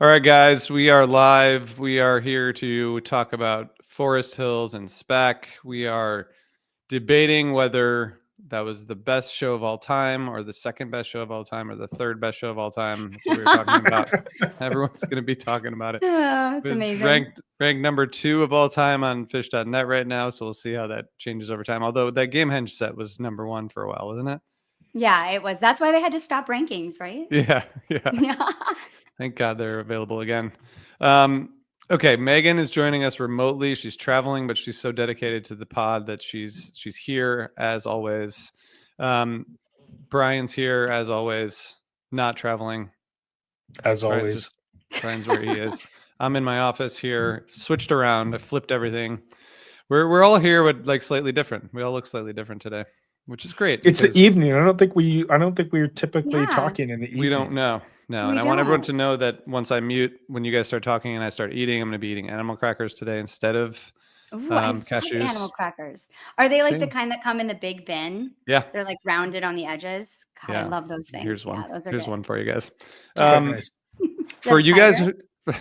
All right, guys, we are live. We are here to talk about Forest Hills and SPAC. We are debating whether that was the best show of all time, or the second best show of all time, or the third best show of all time. That's what we were talking about. Everyone's going to be talking about it. It's It's amazing. ranked number 2 of all time on Phish.net right now, so we'll see how that changes over time. Although that Gamehenge set was number 1 for a while, wasn't it? Yeah, it was. That's why they had to stop rankings, right? Yeah, yeah. Yeah. Thank God they're available again. Okay, Megan is joining us remotely. She's traveling, but she's so dedicated to the pod that she's here as always. Um, Brian's here as always, not traveling. As Brian's always. just Brian's where he is. I'm in my office here, switched around. I flipped everything. We're all here, but like slightly different. We all look slightly different today, which is great. It's the evening. I don't think we're typically Yeah. talking in the evening. We don't know. No, and I want everyone to know that once I mute, when you guys start talking and I start eating, I'm going to be eating animal crackers today instead of Ooh, I love cashews. animal crackers. Are they like the See? kind that come in the big bin? Yeah. They're like rounded on the edges. God, I Yeah. love those things. Here's one. Yeah, those are Here's good. one for you guys. Nice. For you guys, tiger?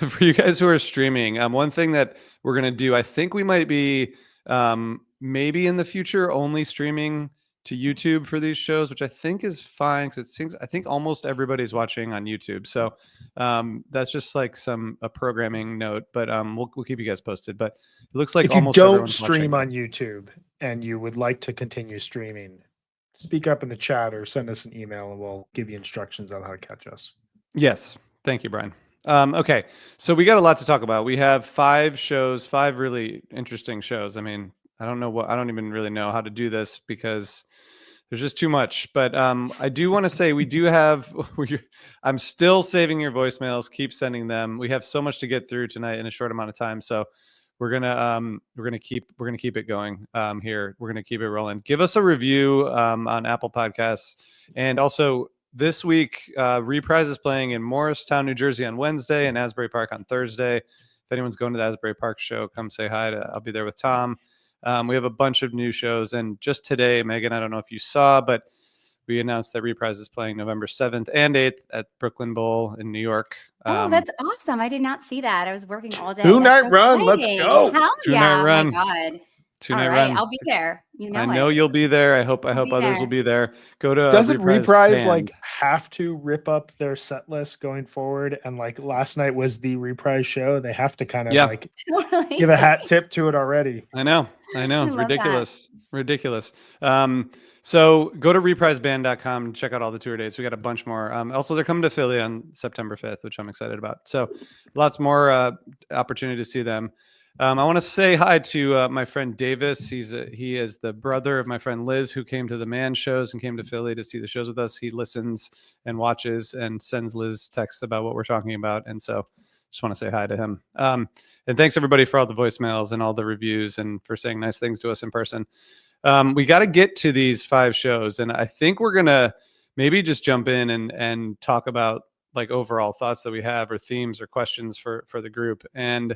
for you guys who are streaming, one thing that we're going to do, I think we might be maybe in the future only streaming to YouTube for these shows, which I think is fine because it seems I think almost everybody's watching on YouTube. So that's just like a programming note, but we'll keep you guys posted. But it looks like if you almost don't everyone's stream watching. on YouTube and you would like to continue streaming, speak up in the chat or send us an email and we'll give you instructions on how to catch us. Yes. Thank you, Brian. Okay. So we got a lot to talk about. We have 5 shows, 5 really interesting shows. I mean, I don't even really know how to do this because there's just too much. But I do want to say we do have. I'm still saving your voicemails. Keep sending them. We have so much to get through tonight in a short amount of time. So we're gonna keep it going here. We're gonna keep it rolling. Give us a review on Apple Podcasts, and also this week Reprise is playing in Morristown, New Jersey on Wednesday, and Asbury Park on Thursday. If anyone's going to the Asbury Park show, come say hi. I'll be there with Tom. We have a bunch of new shows, and just today, Megan, I don't know if you saw, but we announced that Reprise is playing November 7th and 8th at Brooklyn Bowl in New York. Oh, that's awesome. I did not see that. I was working all day. 2-night so run. Let's exciting. go. Hell 2-night yeah. run. Oh my God. 2-night all right. run. I'll be there. I know you'll be there. I hope others will be there. Go to Doesn't Reprise like have to rip up their set list going forward? And like last night was the Reprise show. They have to kind of like give a hat tip to it already. I know. Ridiculous. So go to repriseband.com and check out all the tour dates. We got a bunch more. Also, they're coming to Philly on September 5th, which I'm excited about. So lots more opportunity to see them. I want to say hi to my friend Davis. He is the brother of my friend Liz, who came to the Man shows and came to Philly to see the shows with us. He listens and watches and sends Liz texts about what we're talking about. And so just want to say hi to him. And thanks everybody for all the voicemails and all the reviews and for saying nice things to us in person. We got to get to these 5 shows, and I think we're going to maybe just jump in and talk about like overall thoughts that we have or themes or questions for the group. And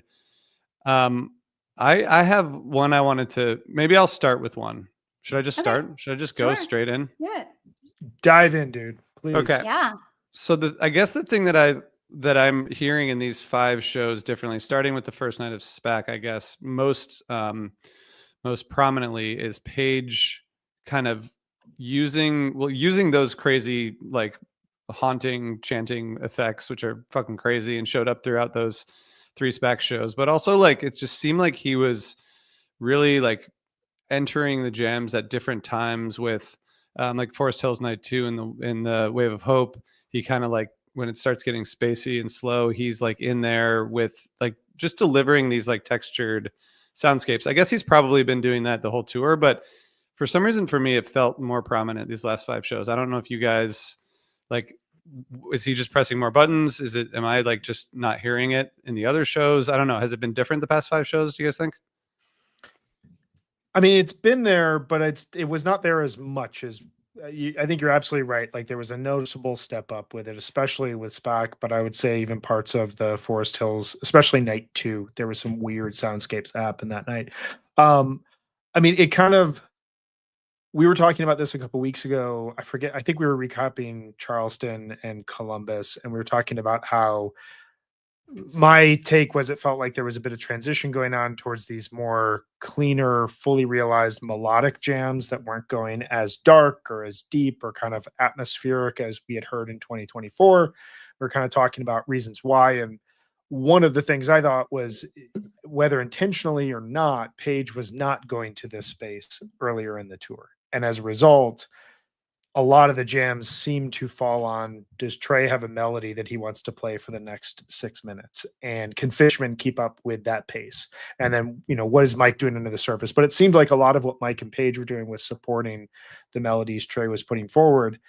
I have one I wanted to, maybe I'll start with one. Should I just start? Should I just go straight in? Yeah. Dive in, dude. Please. Okay. Yeah. So I guess the thing that I'm hearing in these 5 shows differently, starting with the first night of SPAC, I guess most prominently is Paige kind of using those crazy like haunting chanting effects, which are fucking crazy and showed up throughout those 3 SPAC shows, but also like it just seemed like he was really like entering the jams at different times with like Forest Hills Night 2 in the Wave of Hope. He kind of like when it starts getting spacey and slow, he's like in there with like just delivering these like textured soundscapes. I guess he's probably been doing that the whole tour, but for some reason for me it felt more prominent these last 5 shows. I don't know if you guys like, is he just pressing more buttons? Am I like just not hearing it in the other shows? I don't know. Has it been different the past 5 shows? Do you guys think? I mean, it's been there, but it was not there as much as I think you're absolutely right. Like there was a noticeable step up with it, especially with SPAC, but I would say even parts of the Forest Hills, especially night 2, there was some weird soundscapes happen that night. I mean, it kind of, we were talking about this a couple weeks ago. I think we were recapping Charleston and Columbus, and we were talking about how My take was it felt like there was a bit of transition going on towards these more cleaner, fully realized melodic jams that weren't going as dark or as deep or kind of atmospheric as we had heard in 2024. We're kind of talking about reasons why. And one of the things I thought was whether intentionally or not, Page was not going to this space earlier in the tour. And as a result, a lot of the jams seem to fall on, does Trey have a melody that he wants to play for the next 6 minutes? And can Fishman keep up with that pace? And then, what is Mike doing under the surface? But it seemed like a lot of what Mike and Paige were doing was supporting the melodies Trey was putting forward.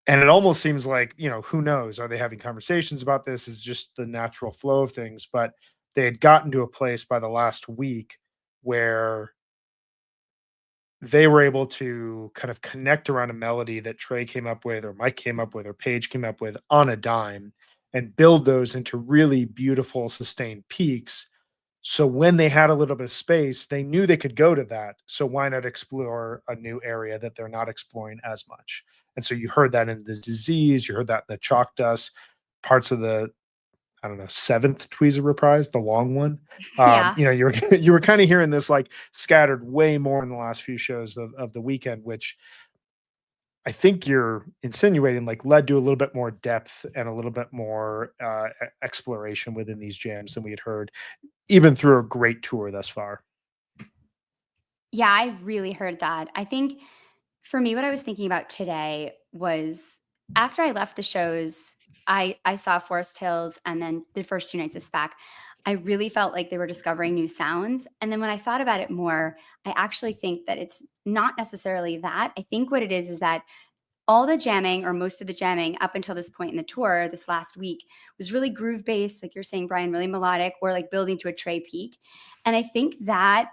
And it almost seems like, who knows? Are they having conversations about this? Is just the natural flow of things. But they had gotten to a place by the last week where they were able to kind of connect around a melody that Trey came up with, or Mike came up with, or Paige came up with on a dime and build those into really beautiful, sustained peaks. So when they had a little bit of space, they knew they could go to that. So why not explore a new area that they're not exploring as much? And so you heard that in the disease, you heard that in the chalk dust, parts of the, I don't know, seventh Tweezer reprise, the long one. Yeah. You were kind of hearing this like scattered way more in the last few shows of the weekend, which I think you're insinuating like led to a little bit more depth and a little bit more exploration within these jams than we had heard, even through a great tour thus far. Yeah, I really heard that. I think for me, what I was thinking about today was after I left the shows, I saw Forest Hills and then the first 2 nights of SPAC. I really felt like they were discovering new sounds. And then when I thought about it more, I actually think that it's not necessarily that. I think what it is that all the jamming or most of the jamming up until this point in the tour, this last week, was really groove based, like you're saying, Brian, really melodic or like building to a Trey peak. And I think that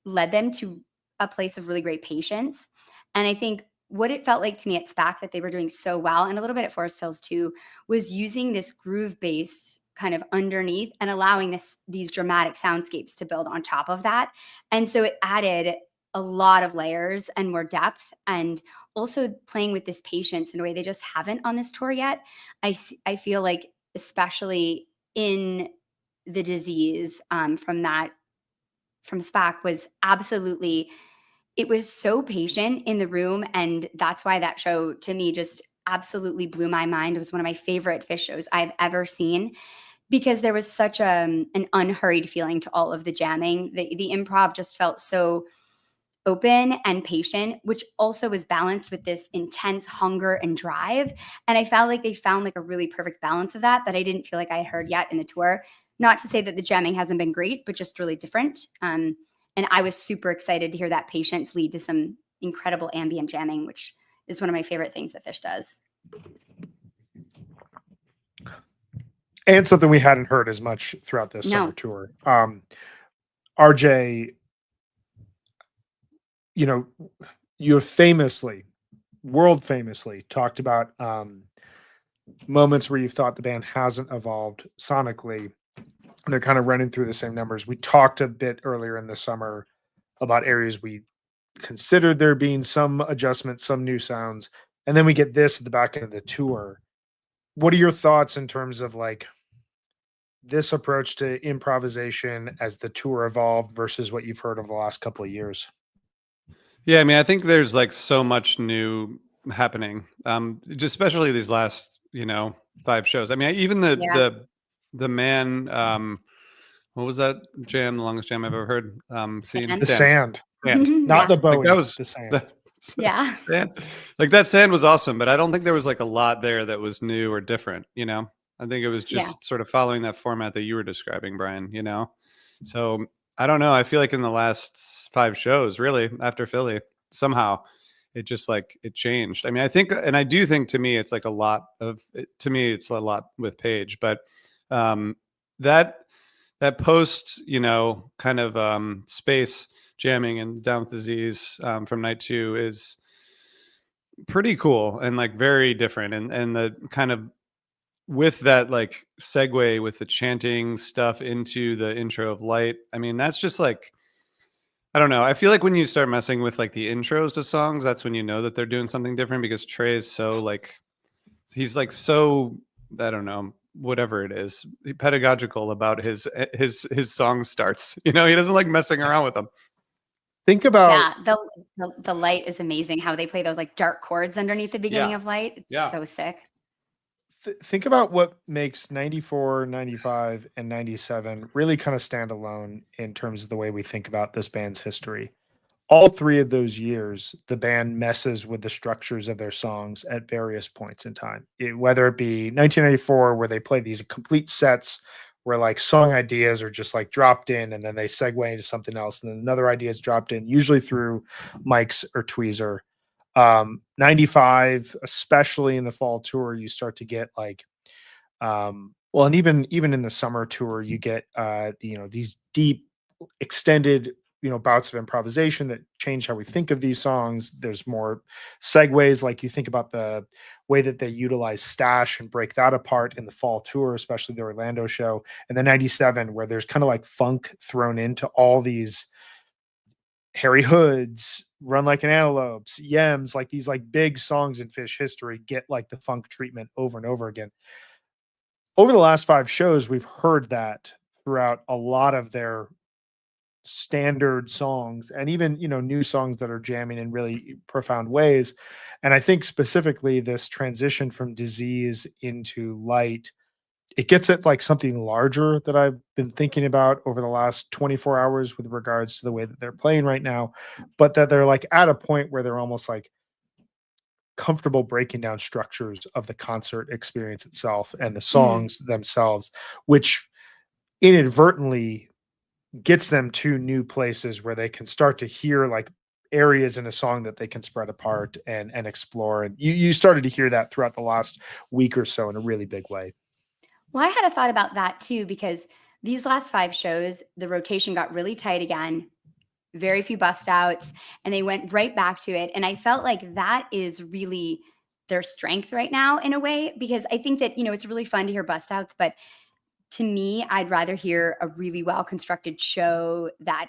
led them to a place of really great patience. And I think what it felt like to me at SPAC that they were doing so well, and a little bit at Forest Hills too, was using this groove based kind of underneath and allowing these dramatic soundscapes to build on top of that. And so it added a lot of layers and more depth, and also playing with this patience in a way they just haven't on this tour yet. I feel like, especially in the disease from SPAC, was absolutely, it was so patient in the room. And that's why that show to me just absolutely blew my mind. It was one of my favorite Phish shows I've ever seen because there was such an unhurried feeling to all of the jamming. The improv just felt so open and patient, which also was balanced with this intense hunger and drive. And I felt like they found like a really perfect balance of that I didn't feel like I had heard yet in the tour. Not to say that the jamming hasn't been great, but just really different. And I was super excited to hear that patience lead to some incredible ambient jamming, which is one of my favorite things that Phish does. And something we hadn't heard as much throughout this summer tour. RJ, you have famously, world famously talked about moments where you thought the band hasn't evolved sonically. And they're kind of running through the same numbers. We talked a bit earlier in the summer about areas we considered there being some adjustments, some new sounds. And then we get this at the back end of the tour. What are your thoughts in terms of like this approach to improvisation as the tour evolved versus what you've heard over the last couple of years? Yeah, I mean, I think there's like so much new happening, just especially these last, 5 shows. I mean, even the man, what was that jam? The longest jam I've ever heard. Seen the sand. Sand. Not the Bowie. Like that was the sand. Yeah. Sand. Like that sand was awesome, but I don't think there was like a lot there that was new or different. I think it was just sort of following that format that you were describing, Brian. So I don't know. I feel like in the last 5 shows, really after Philly, somehow it just like it changed. I mean, I think, and I do think to me, it's like a lot with Paige, but that post, kind of space jamming and Down with Disease from night 2 is pretty cool and like very different. And the kind of with that like segue with the chanting stuff into the intro of Light. I mean, that's just like, I don't know. I feel like when you start messing with like the intros to songs, that's when you know that they're doing something different because Trey is so like, he's like so, I don't know, whatever it is, pedagogical about his song starts. You know, he doesn't like messing around with them. Think about Yeah, the light is amazing. How they play those like dark chords underneath the beginning Yeah. of light. It's Yeah. so sick. think about what makes 94, 95, and 97 really kind of stand alone in terms of the way we think about this band's history. All three of those years, the band messes with the structures of their songs at various points in time. Whether it be 1994, where they play these complete sets where like song ideas are just like dropped in and then they segue into something else, and then another idea is dropped in, usually through mics or tweezer. 95, especially in the fall tour, you start to get like well, and even in the summer tour, you get these deep extended bouts of improvisation that change how we think of these songs. There's more segues, like you think about the way that they utilize stash and break that apart in the fall tour, especially the Orlando show, and then 97, where there's kind of like funk thrown into all these Harry Hoods, Run Like an Antelope's, Yems, like these like big songs in Phish history get like the funk treatment over and over again. Over the last 5 shows, we've heard that throughout a lot of their standard songs, and even, new songs that are jamming in really profound ways. And I think specifically this transition from Disease into Light, it gets at like something larger that I've been thinking about over the last 24 hours with regards to the way that they're playing right now, but that they're like at a point where they're almost like comfortable breaking down structures of the concert experience itself and the songs themselves, which inadvertently gets them to new places where they can start to hear like areas in a song that they can spread apart and explore. And you started to hear that throughout the last week or so in a really big way. Well, I had a thought about that too, because these last 5 shows, the rotation got really tight again, very few bust outs, and they went right back to it. And I felt like that is really their strength right now in a way, because I think that, it's really fun to hear bust outs, but to me, I'd rather hear a really well constructed show that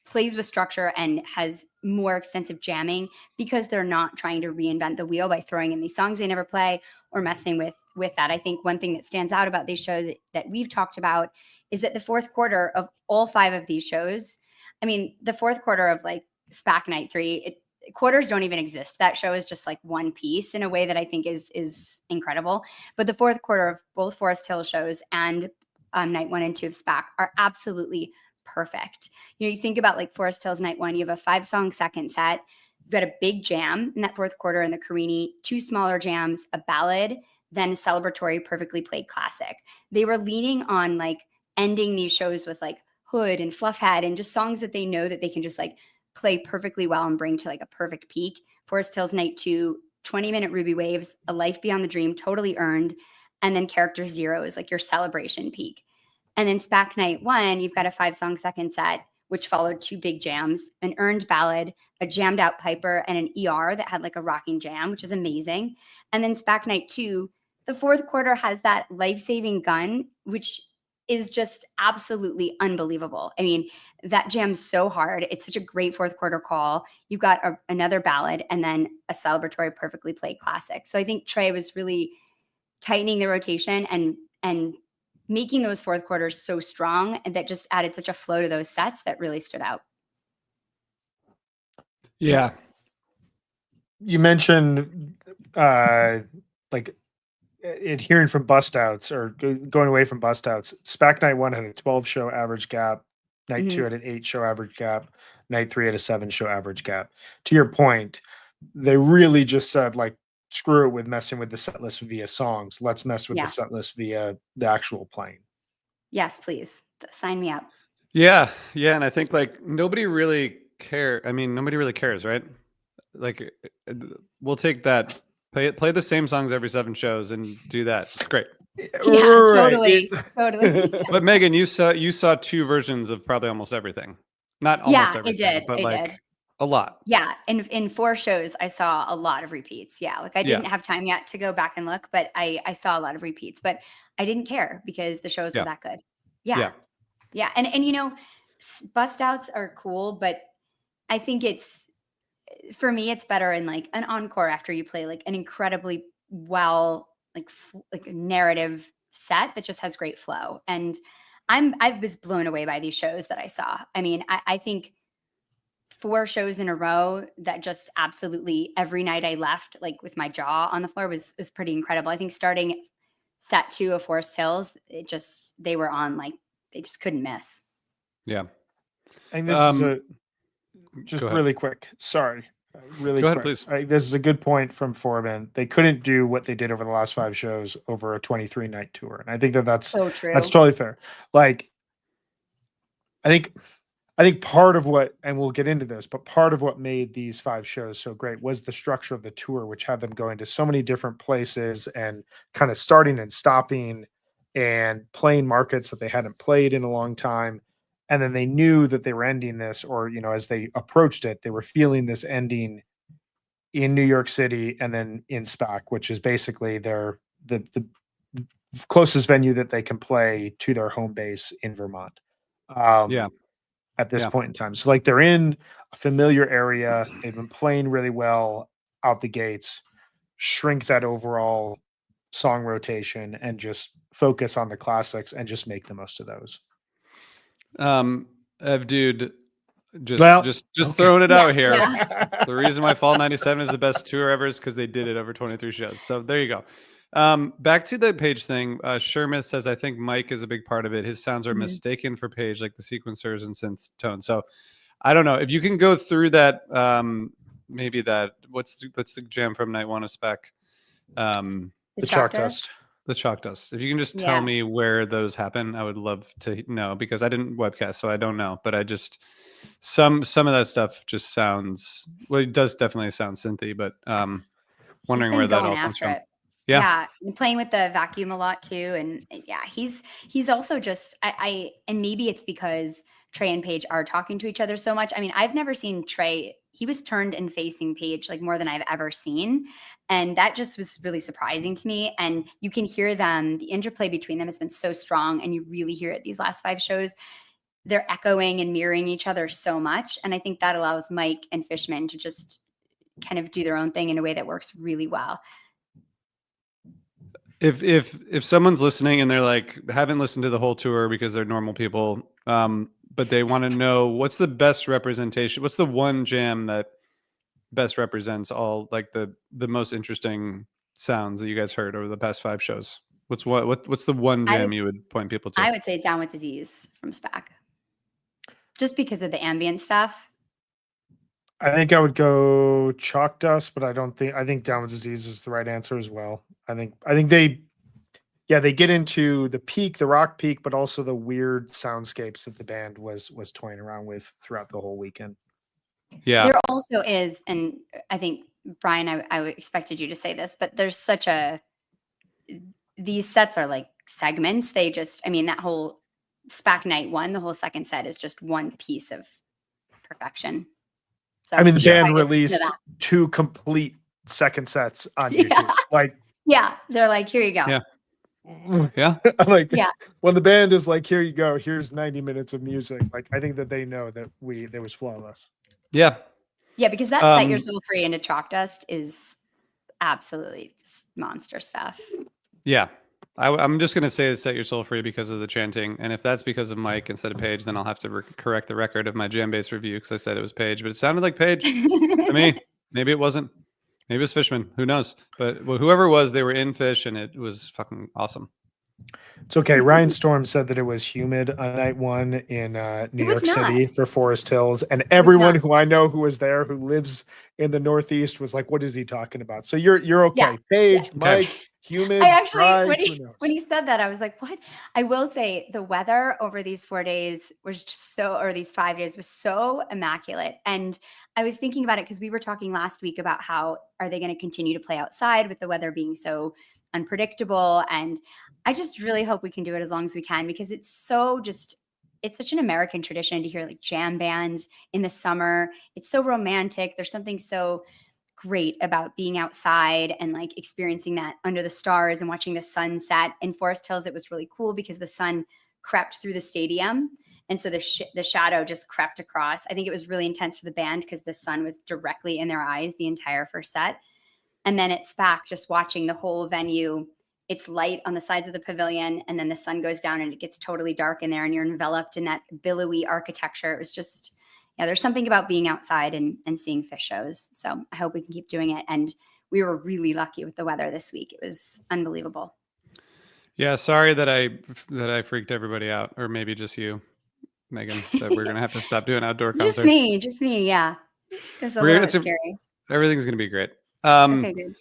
plays with structure and has more extensive jamming, because they're not trying to reinvent the wheel by throwing in these songs they never play or messing with that. I think one thing that stands out about these shows that we've talked about is that the fourth quarter of all 5 of these shows, I mean, the fourth quarter of like SPAC Night 3, quarters don't even exist. That show is just like one piece in a way that I think is incredible. But the fourth quarter of both Forest Hill shows and Night 1 and 2 of SPAC are absolutely perfect. You think about like Forest Hills Night 1, you have a 5-song second set. You've got a big jam in that fourth quarter in the Carini, 2 smaller jams, a ballad, then a celebratory perfectly played classic. They were leaning on like ending these shows with like Hood and Fluffhead and just songs that they know that they can just like play perfectly well and bring to like a perfect peak. Forest Hills Night 2, 20-minute Ruby Waves, A Life Beyond the Dream, totally earned. And then Character Zero is like your celebration peak. And then SPAC Night 1, you've got a 5-song second set, which followed 2 big jams, an earned ballad, a jammed out Piper, and an ER that had like a rocking jam, which is amazing. And then SPAC Night 2, the fourth quarter has that life-saving gun, which is just absolutely unbelievable. I mean, that jam's so hard. It's such a great fourth quarter call. You got another ballad and then a celebratory perfectly played classic. So I think Trey was really tightening the rotation and making those fourth quarters so strong, and that just added such a flow to those sets that really stood out. Yeah. You mentioned like adhering from bust outs or going away from bust outs. SPAC Night 1 had a 12 show average gap. Night 2 had an 8 show average gap. Night 3 had a 7 show average gap. To your point, they really just said like, screw it with messing with the set list via songs. Let's mess with the set list via the actual playing. Yes, please. Sign me up. Yeah. Yeah. And I think like nobody really cares, right? Like we'll take that, play the same songs every 7 shows and do that. It's great. Yeah, totally. But Megan, you saw 2 versions of probably almost everything. Not almost everything, but like a lot. Yeah. In 4 shows, I saw a lot of repeats. Yeah. Like I didn't have time yet to go back and look, but I saw a lot of repeats, but I didn't care because the shows were that good. Yeah. Yeah. And bust outs are cool, but I think for me, it's better in like an encore after you play like an incredibly well, like narrative set that just has great flow. And I was blown away by these shows that I saw. I mean, I think 4 shows in a row that just absolutely every night I left like with my jaw on the floor was pretty incredible. I think starting set 2 of Forest Hills, they were on like they just couldn't miss. Yeah. And this is just go ahead. really quick. Sorry. Really Go quick. ahead, please. This is a good point from Foreman. They couldn't do what they did over the last 5 shows over a 23 night tour. And I think that's So true. that's totally fair. Like, I think part of what, and we'll get into this, but part of what made these 5 shows so great was the structure of the tour, which had them going to so many different places and kind of starting and stopping and playing markets that they hadn't played in a long time. And then they knew that they were ending this, or, you know, as they approached it, they were feeling this ending in New York City and then in SPAC, which is basically the closest venue that they can play to their home base in Vermont. Yeah. At this point in time. So like they're in a familiar area. They've been playing really well out the gates. Shrink that overall song rotation and just focus on the classics and just make the most of those. Dude, just okay. throwing it out here. Yeah. The reason why Fall 97 is the best tour ever is because they did it over 23 shows. So there you go. Back to the Page thing. Shermith says, I think Mike is a big part of it. His sounds are mistaken for Page, like the sequencers and synth tone. So I don't know if you can go through that. Maybe that what's the jam from night 1 of SPAC? The Chalk Dust. The Chalk Dust. If you can just tell me where those happen, I would love to know, because I didn't webcast, so I don't know. But I just some of that stuff just sounds, well, it does definitely sound synthy, but wondering where that all comes from. Yeah. And playing with the vacuum a lot too. And he's also just and maybe it's because Trey and Paige are talking to each other so much. I mean, I've never seen Trey, he was turned and facing Paige like more than I've ever seen. And that just was really surprising to me. And you can hear them, the interplay between them has been so strong. And you really hear it these last 5 shows. They're echoing and mirroring each other so much. And I think that allows Mike and Fishman to just kind of do their own thing in a way that works really well. If someone's listening and they're like, haven't listened to the whole tour because they're normal people, but they want to know what's the best representation, what's the one jam that best represents all like the most interesting sounds that you guys heard over the past 5 shows? What's the one jam you would point people to? I would say Down with Disease from SPAC, just because of the ambient stuff. I think I would go Chalk Dust, but I think Down with Disease is the right answer as well. I think they get into the peak, the rock peak, but also the weird soundscapes that the band was toying around with throughout the whole weekend. Yeah. There also is, and I think, Brian, I expected you to say this, but there's these sets are like segments. That whole SPAC night 1, the whole second set is just one piece of perfection. So I mean, the band released 2 complete second sets on YouTube. Like, they're like, here you go. Yeah. When the band is like, here you go, here's 90 minutes of music. Like, I think that they know that it was flawless. Yeah. Yeah, because that Set Your Soul Free into Chalk Dust is absolutely just monster stuff. Yeah. I'm just going to say Set Your Soul Free because of the chanting. And if that's because of Mike instead of Paige, then I'll have to correct the record of my jam bass review because I said it was Paige, but it sounded like Paige to me. Maybe it wasn't. Maybe it was Fishman. Who knows? But whoever it was, they were in Phish and it was fucking awesome. It's okay. Ryan Storm said that it was humid on night 1 in New York City for Forest Hills. And everyone who I know who was there, who lives in the Northeast, was like, what is he talking about? So you're okay. Yeah. Paige, Mike, humid. I actually, dry, when he said that, I was like, what? I will say the weather over these 4 days was just these 5 days was so immaculate. And I was thinking about it because we were talking last week about how are they going to continue to play outside with the weather being so unpredictable. And I just really hope we can do it as long as we can, because it's such an American tradition to hear like jam bands in the summer. It's so romantic. There's something so great about being outside and like experiencing that under the stars and watching the sunset. In Forest Hills, it was really cool because the sun crept through the stadium. And so the shadow just crept across. I think it was really intense for the band because the sun was directly in their eyes the entire first set. And then at SPAC, just watching the whole venue it's light on the sides of the pavilion, and then the sun goes down and it gets totally dark in there, and you're enveloped in that billowy architecture. It was just, yeah, there's something about being outside and seeing Phish shows. So I hope we can keep doing it. And we were really lucky with the weather this week. It was unbelievable. Yeah, sorry that I freaked everybody out, or maybe just you, Megan, that we're gonna have to stop doing outdoor concerts. Just me. Yeah, it was a little bit scary. Everything's gonna be great. Okay, good.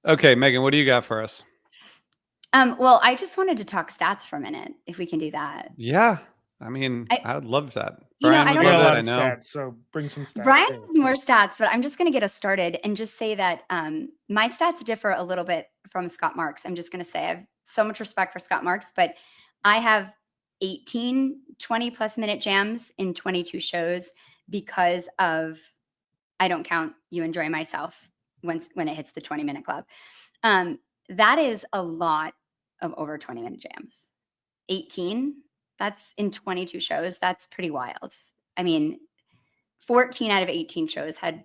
Okay, Megan, what do you got for us? Well, I just wanted to talk stats for a minute, if we can do that. Yeah, I mean, I would love that. You know, Brian I would don't love know. that, lot I of know. stats, so bring some stats. Brian has more stats, but I'm just going to get us started and just say that my stats differ a little bit from Scott Marks. I'm just going to say I have so much respect for Scott Marks, but I have 18 20+ minute jams in 22 shows because of, I don't count You Enjoy Myself when it hits the 20-minute club. That is a lot of over 20-minute jams. 18, that's in 22 shows. That's pretty wild. I mean, 14 out of 18 shows had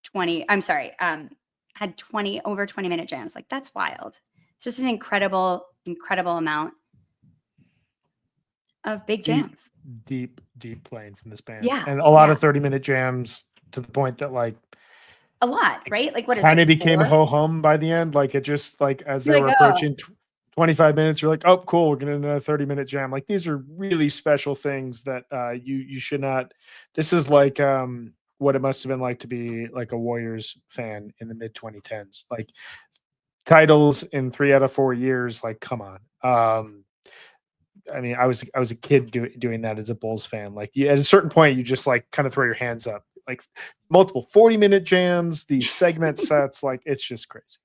20 over 20-minute jams. Like, that's wild. It's just an incredible amount of big jams. Deep playing from this band. Yeah. And a lot of 30-minute jams to the point that, like, a lot, right? Like, what is kind it, of became 4? ho-hum by the end. Like, it just, like, as they You're were like, approaching 25 minutes, you're like, oh, cool, we're getting another 30-minute jam. Like, these are really special things that you should not. This is like what it must have been like to be like a Warriors fan in the mid 2010s. Like, titles in 3 out of 4 years. Like, come on. I mean, I was a kid doing that as a Bulls fan. Like, at a certain point, you just, like, kind of throw your hands up. Like, multiple 40-minute jams, these segment sets, like, it's just crazy.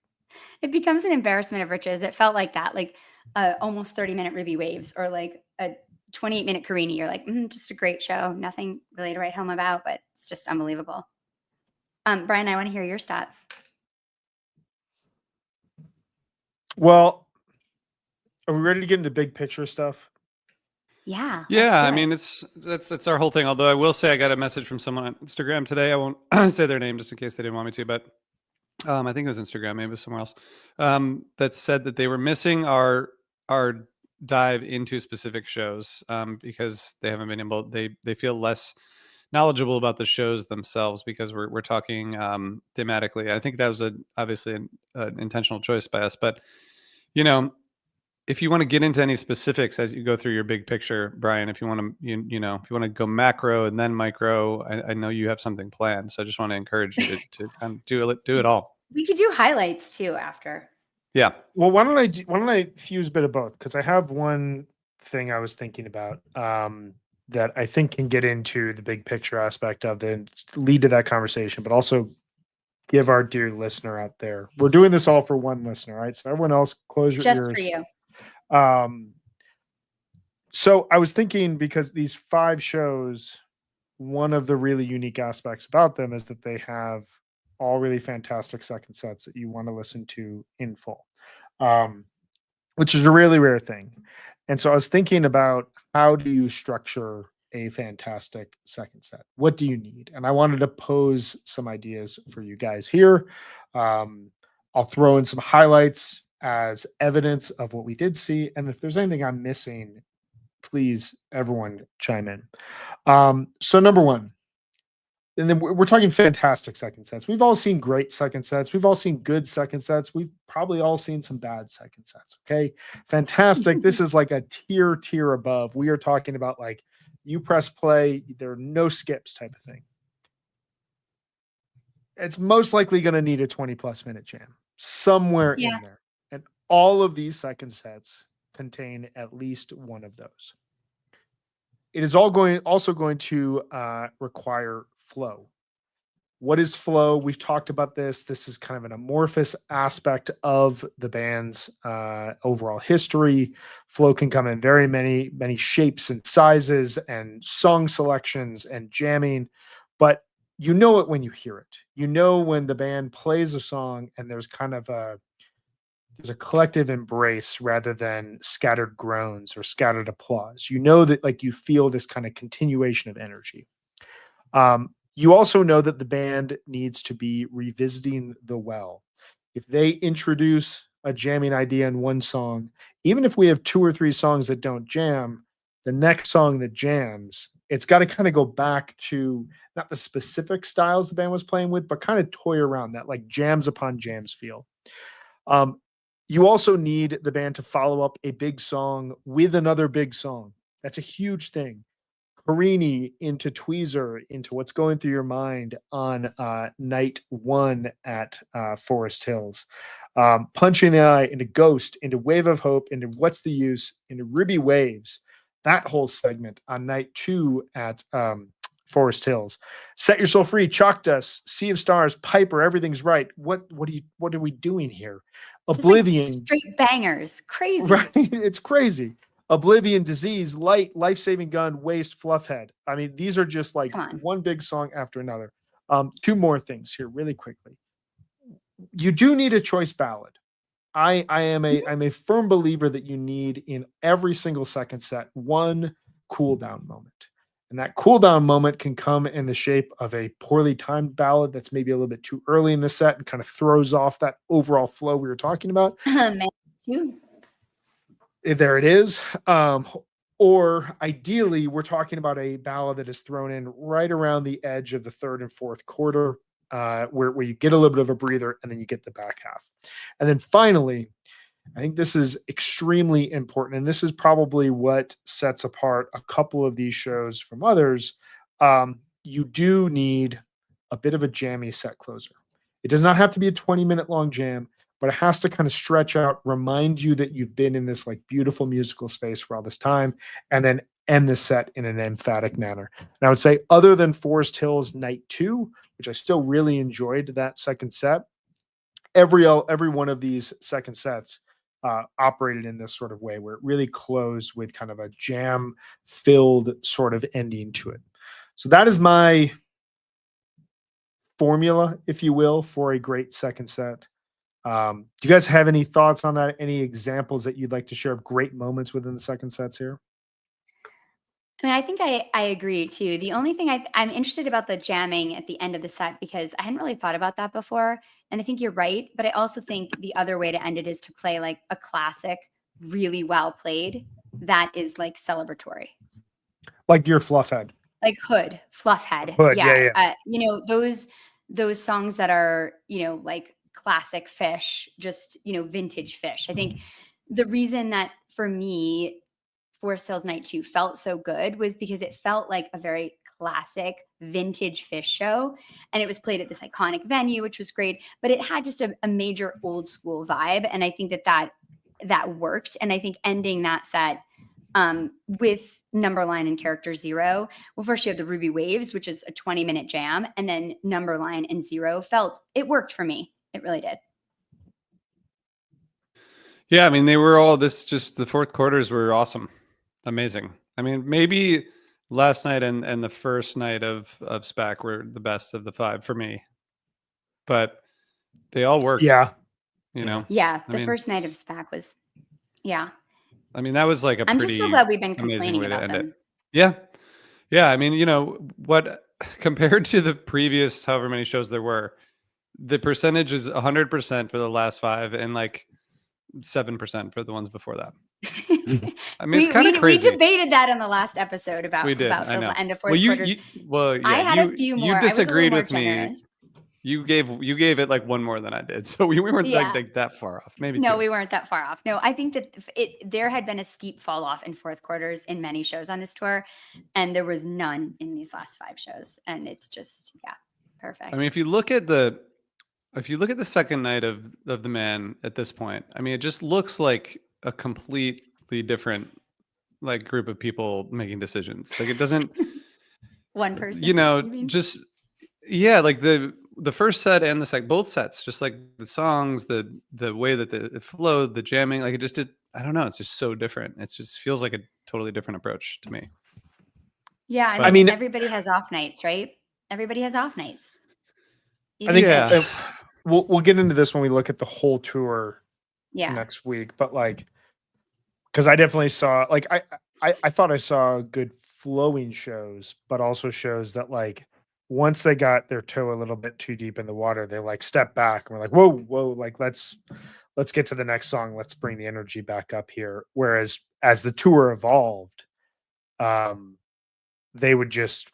It becomes an embarrassment of riches. It felt like that, like almost 30-minute Ruby Waves or like a 28-minute Carini. You're like, just a great show. Nothing really to write home about, but it's just unbelievable. Brian, I want to hear your stats. Well, are we ready to get into big picture stuff? Yeah. I mean, that's our whole thing. Although I will say I got a message from someone on Instagram today. I won't say their name just in case they didn't want me to, but I think it was Instagram, maybe it was somewhere else, that said that they were missing our dive into specific shows because they haven't been able. They feel less knowledgeable about the shows themselves because we're talking thematically. I think that was obviously an intentional choice by us, but you know, if you want to get into any specifics as you go through your big picture, Brian, if you want to, you know, if you want to go macro and then micro, I know you have something planned. So I just want to encourage you to kind of do it all. We could do highlights too after. Yeah. Well, why don't I fuse a bit of both? Because I have one thing I was thinking about that I think can get into the big picture aspect of it and lead to that conversation, but also give our dear listener out there. We're doing this all for one listener, right? So everyone else, close your ears. Just for you. So I was thinking, because these 5 shows, one of the really unique aspects about them is that they have all really fantastic second sets that you want to listen to in full, which is a really rare thing. And so I was thinking about, how do you structure a fantastic second set? What do you need? And I wanted to pose some ideas for you guys here. I'll throw in some highlights as evidence of what we did see. And if there's anything I'm missing, please, everyone chime in. So number one, and then we're talking fantastic second sets. We've all seen great second sets. We've all seen good second sets. We've probably all seen some bad second sets. Okay. Fantastic. This is like a tier above. We are talking about, like, you press play, there are no skips type of thing. It's most likely going to need a 20+ minute jam somewhere in there. And all of these second sets contain at least one of those. It is also going to require flow. What is flow? We've talked about this. This is kind of an amorphous aspect of the band's overall history. Flow can come in very many shapes and sizes and song selections and jamming, but you know it when you hear it. You know when the band plays a song and there's kind of there's a collective embrace rather than scattered groans or scattered applause. You know that, like, you feel this kind of continuation of energy. You also know that the band needs to be revisiting the well. If they introduce a jamming idea in one song, even if we have 2 or 3 songs that don't jam, the next song that jams, it's got to kind of go back to not the specific styles the band was playing with, but kind of toy around that like jams upon jams feel. Um, you also need the band to follow up a big song with another big song. That's a huge thing. Carini into Tweezer into What's Going Through Your Mind on night one at Forest Hills. Punch in the Eye into Ghost, into Wave of Hope, into What's the Use, into Ruby Waves. That whole segment on night 2 at Forest Hills. Set Your Soul Free, Chalk Dust, Sea of Stars, Piper, Everything's Right. What are we doing here? Just Oblivion. like straight bangers. Crazy. Right. It's crazy. Oblivion, Disease, Light, Life Saving Gun, Waste, Fluffhead. I mean, these are just like Come on. one big song after another. 2 more things here really quickly. You do need a choice ballad. I'm a firm believer that you need in every single second set one cool down moment. And that cool down moment can come in the shape of a poorly timed ballad that's maybe a little bit too early in the set and kind of throws off that overall flow we were talking about. Man, too. There it is. Or ideally, we're talking about a ballad that is thrown in right around the edge of the 3rd and 4th quarter, where you get a little bit of a breather and then you get the back half. And then finally, I think this is extremely important, and this is probably what sets apart a couple of these shows from others. You do need a bit of a jammy set closer. It does not have to be a 20-minute long jam, but it has to kind of stretch out, remind you that you've been in this like beautiful musical space for all this time, and then end the set in an emphatic manner. And I would say, other than Forest Hills Night 2, which I still really enjoyed that second set, every one of these second sets operated in this sort of way where it really closed with kind of a jam-filled sort of ending to it. So that is my formula, if you will, for a great second set. Do you guys have any thoughts on that? Any examples that you'd like to share of great moments within the second sets here? I mean, I think I agree too. The only thing I'm interested about the jamming at the end of the set, because I hadn't really thought about that before. And I think you're right. But I also think the other way to end it is to play like a classic, really well played that is like celebratory. Like your Fluffhead. Like Hood, Fluffhead. Hood, yeah. Those songs that are, like classic Phish, just, vintage Phish. I think the reason that for me, Forest Hills Night 2 felt so good was because it felt like a very classic vintage Phish show. And it was played at this iconic venue, which was great, but it had just a major old school vibe. And I think that worked. And I think ending that set with Numberline and Character Zero, well, first you have the Ruby Waves, which is a 20-minute jam. And then Numberline and Zero it worked for me. It really did. Yeah, I mean, they were all the 4th quarters were awesome. Amazing. I mean, maybe last night and the first night of SPAC were the best of the 5 for me, but they all worked. Yeah. Yeah. The first night of SPAC was, yeah. I mean, that was like I'm just so glad we've been complaining about them. Yeah. Yeah. I mean, what compared to the previous however many shows there were, the percentage is 100% for the last 5 and like 7% for the ones before that. I mean, it's kind of crazy. We debated that in the last episode about the end of 4th quarters. I had a few more. You disagreed with generous. me. You gave it like one more than I did, so we weren't like that far off. Maybe no, 2. We weren't that far off. No, I think that there had been a steep fall off in 4th quarters in many shows on this tour, and there was none in these last 5 shows, and it's just perfect. I mean, if you look at the second night of the Man at this point, I mean, it just looks like a completely different like group of people making decisions. Like it doesn't one person, just like the first set and both sets, just like the songs, the way that it flowed, the jamming, like it just did. I don't know. It's just so different. It just feels like a totally different approach to me. Yeah, I mean everybody has off nights, right? Everybody has off nights. I think we'll get into this when we look at the whole tour next week. But like, because I definitely saw like I thought I saw good flowing shows, but also shows that like once they got their toe a little bit too deep in the water, they like step back and we're like, whoa, like let's let's get to the next song. Let's bring the energy back up here. Whereas as the tour evolved, they would just,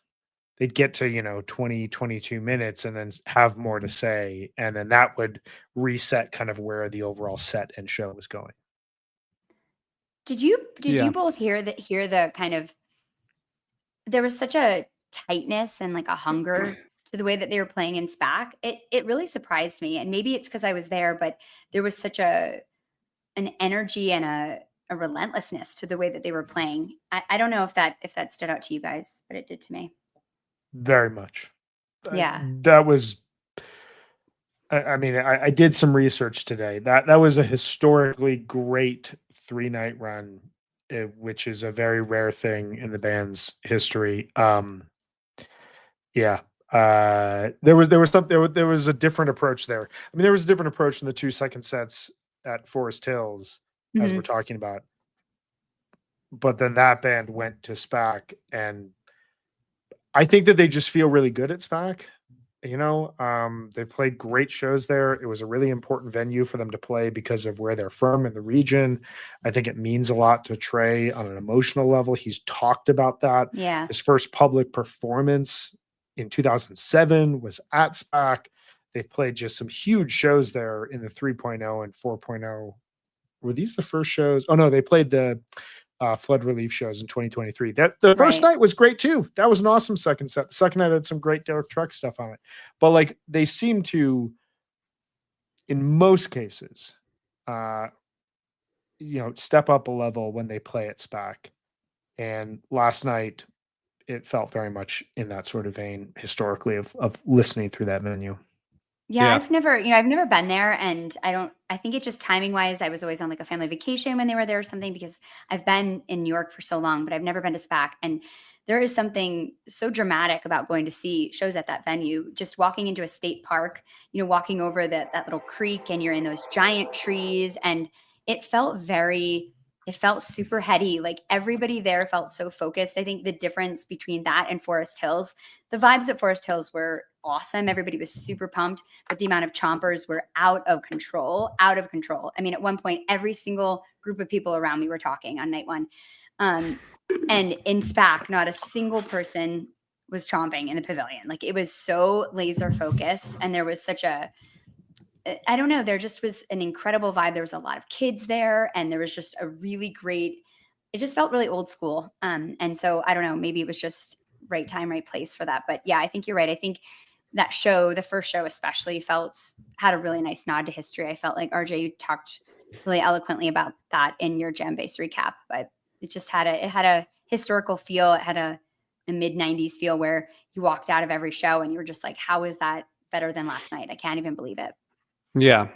they'd get to, 20, 22 minutes and then have more to say. And then that would reset kind of where the overall set and show was going. Did you Yeah. both hear the kind of, there was such a tightness and like a hunger to the way that they were playing in SPAC. It really surprised me. And maybe it's because I was there, but there was such an energy and a relentlessness to the way that they were playing. I don't know if that stood out to you guys, but it did to me. Very much. Yeah. That was, I mean, I did some research today. That was a historically great 3-night run, which is a very rare thing in the band's history. Yeah. There was a different approach there. I mean, there was a different approach in the 2 second sets at Forest Hills, as we're talking about. But then that band went to SPAC, and I think that they just feel really good at SPAC. They played great shows there. It was a really important venue for them to play because of where they're from in the region. I think it means a lot to Trey on an emotional level. He's talked about that. Yeah. His first public performance in 2007 was at SPAC. They played just some huge shows there in the 3.0 and 4.0. Were these the first shows? Oh no, they played the flood relief shows in 2023. That the first night was great too. That was an awesome second set. The second night had some great Derek Truck stuff on it. But like, they seem to, in most cases, step up a level when they play at SPAC. And last night, it felt very much in that sort of vein historically of listening through that venue. Yeah, I've never been there, and I think it just timing wise, I was always on like a family vacation when they were there or something, because I've been in New York for so long, but I've never been to SPAC. And there is something so dramatic about going to see shows at that venue, just walking into a state park, walking over that little creek, and you're in those giant trees, and it felt super heady. Like everybody there felt so focused. I think the difference between that and Forest Hills, the vibes at Forest Hills were awesome. Everybody was super pumped, but the amount of chompers were out of control. I mean, at one point, every single group of people around me were talking on night one. And in SPAC, not a single person was chomping in the pavilion. Like it was so laser focused, and there was such I don't know, there just was an incredible vibe. There was a lot of kids there, and there was just a really great, it just felt really old school. And so I don't know, maybe it was just right time, right place for that. But yeah, I think you're right. I think that show, the first show especially, had a really nice nod to history. I felt like RJ, you talked really eloquently about that in your Jam Base recap, but it just had a historical feel. It had a mid-90s feel where you walked out of every show and you were just like, how is that better than last night? I can't even believe it. Yeah.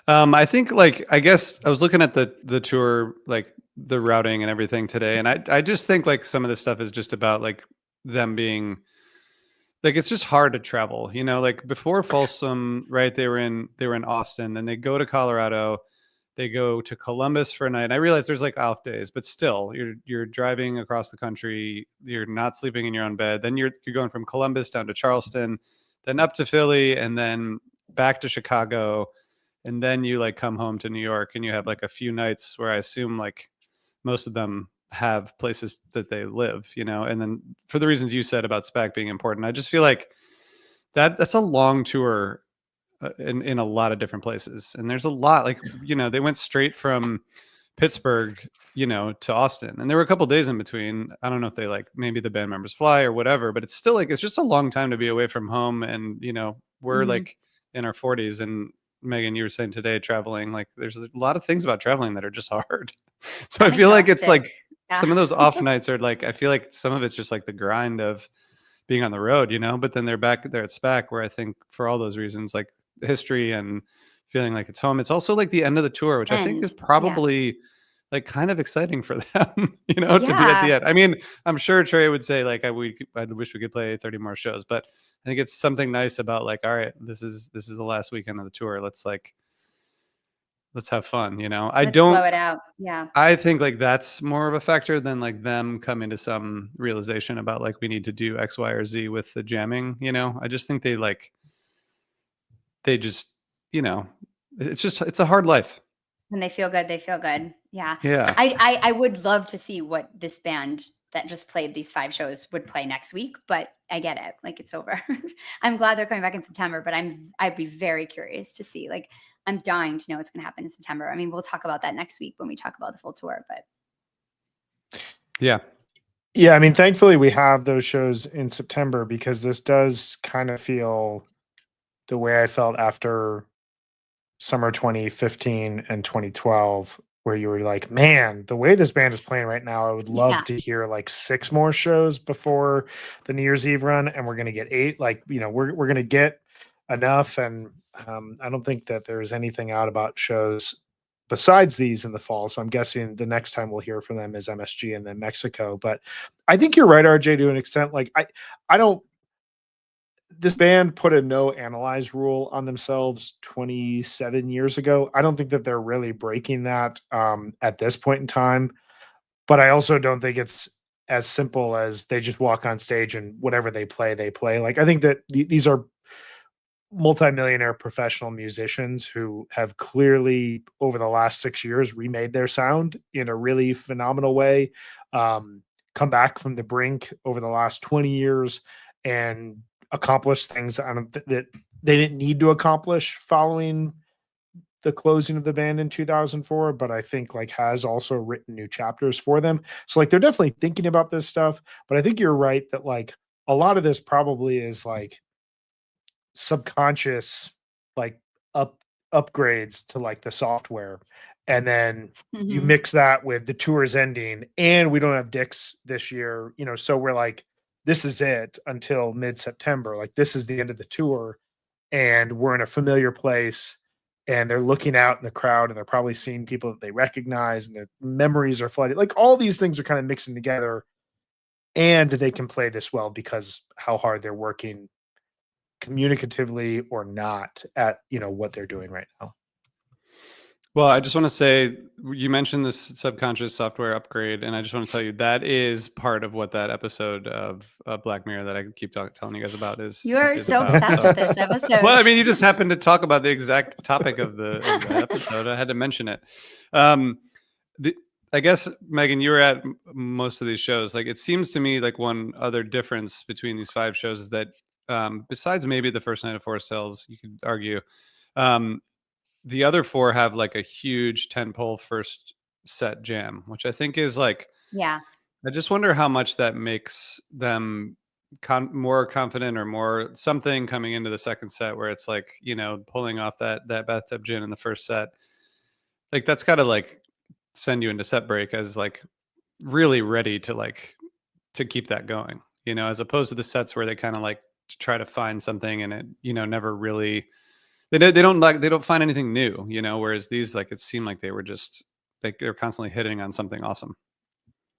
I think, like, I guess I was looking at the tour, like the routing and everything today, and I just think like some of this stuff is just about like them being like, it's just hard to travel, like before Folsom, right? They were in Austin, then they go to Colorado, they go to Columbus for a night. And I realize there's like off days, but still you're driving across the country, you're not sleeping in your own bed. Then you're going from Columbus down to Charleston, then up to Philly, and then back to Chicago. And then you like come home to New York, and you have like a few nights where I assume like most of them have places that they live, and then for the reasons you said about SPAC being important, I just feel like that's a long tour in a lot of different places. And there's a lot, like, they went straight from Pittsburgh, to Austin, and there were a couple days in between. I don't know if they like, maybe the band members fly or whatever, but it's still like, it's just a long time to be away from home. And, we're like in our 40s, and Megan, you were saying today, traveling, like there's a lot of things about traveling that are just hard. So I feel like it's like some of those off nights are like, I feel like some of it's just like the grind of being on the road, but then they're back there at SPAC, where I think for all those reasons, like history and feeling like it's home. It's also like the end of the tour, which I think is probably like kind of exciting for them, to be at the end. I mean, I'm sure Trey would say like, I wish we could play 30 more shows, but I think it's something nice about like, all right, this is the last weekend of the tour. Let's have fun, let's blow it out. Yeah. I think like that's more of a factor than like them coming to some realization about like, we need to do X, Y, or Z with the jamming, I just think they just, it's a hard life. When they feel good, they feel good. Yeah. Yeah. I would love to see what this band that just played these 5 shows would play next week, but I get it. Like, it's over. I'm glad they're coming back in September, but I'd be very curious to see. Like, I'm dying to know what's going to happen in September. I mean, we'll talk about that next week when we talk about the full tour, but Yeah. Yeah, I mean, thankfully we have those shows in September because this does kind of feel the way I felt after summer 2015 and 2012, where you were like, man, the way this band is playing right now, I would love yeah. to hear like 6 more shows before the New Year's Eve run, and we're gonna get 8. Like, we're gonna get enough, and I don't think that there's anything out about shows besides these in the fall. So I'm guessing the next time we'll hear from them is MSG and then Mexico. But I think you're right, RJ, to an extent. Like, I don't. This band put a no analyze rule on themselves 27 years ago. I don't think that they're really breaking that at this point in time, but I also don't think it's as simple as they just walk on stage and whatever they play, they play. Like, I think that these are multimillionaire professional musicians who have clearly over the last 6 years remade their sound in a really phenomenal way, come back from the brink over the last 20 years and accomplish things that they didn't need to accomplish following the closing of the band in 2004, but I think like has also written new chapters for them. So like they're definitely thinking about this stuff, but I think you're right that like a lot of this probably is like subconscious, like upgrades to like the software, and then you Mhm. mix that with the tour's ending and we don't have Dicks this year, so we're like, this is it until mid-September. Like, this is the end of the tour, and we're in a familiar place, and they're looking out in the crowd, and they're probably seeing people that they recognize, and their memories are flooded. Like, all these things are kind of mixing together, and they can play this well because how hard they're working communicatively or not at what they're doing right now. Well, I just want to say you mentioned this subconscious software upgrade, and I just want to tell you that is part of what that episode of Black Mirror that I keep telling you guys about You are is so about. obsessed So, with this episode. well, I mean, you just happened to talk about the exact topic of the episode. I had to mention it. I guess, Megan, you were at most of these shows. Like, it seems to me like one other difference between these 5 shows is that besides maybe the first night of Forest Hills, you could argue, the other 4 have like a huge tentpole first set jam, which I think is like, Yeah. I just wonder how much that makes them more confident or more something coming into the second set, where it's like, pulling off that bathtub gin in the first set. Like, that's got to like send you into set break as like really ready to like to keep that going, as opposed to the sets where they kind of like try to find something and it, never really, they don't find anything new, whereas these, like, it seemed like they were just like they're constantly hitting on something awesome.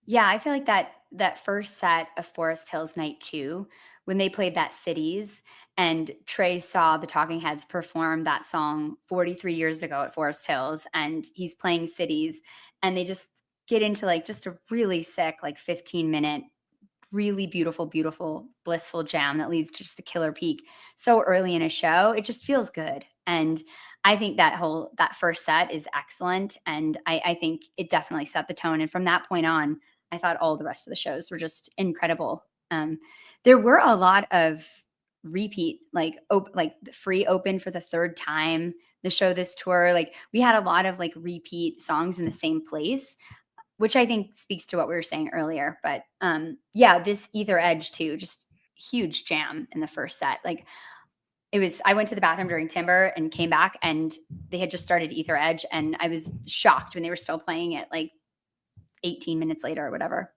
Yeah, I feel like that first set of Forest Hills Night 2, when they played that Cities, and Trey saw the Talking Heads perform that song 43 years ago at Forest Hills, and he's playing Cities, and they just get into like just a really sick, like 15-minute, really beautiful, beautiful, blissful jam that leads to just the killer peak so early in a show. It just feels good. And I think that first set is excellent. And I think it definitely set the tone. And from that point on, I thought all the rest of the shows were just incredible. There were a lot of repeat, like the free open for the 3rd time the show this tour. Like, we had a lot of like repeat songs in the same place, which I think speaks to what we were saying earlier. But yeah, this Ether Edge too, just huge jam in the first set. Like, I went to the bathroom during Timber and came back, and they had just started Ether Edge, and I was shocked when they were still playing it like 18 minutes later or whatever.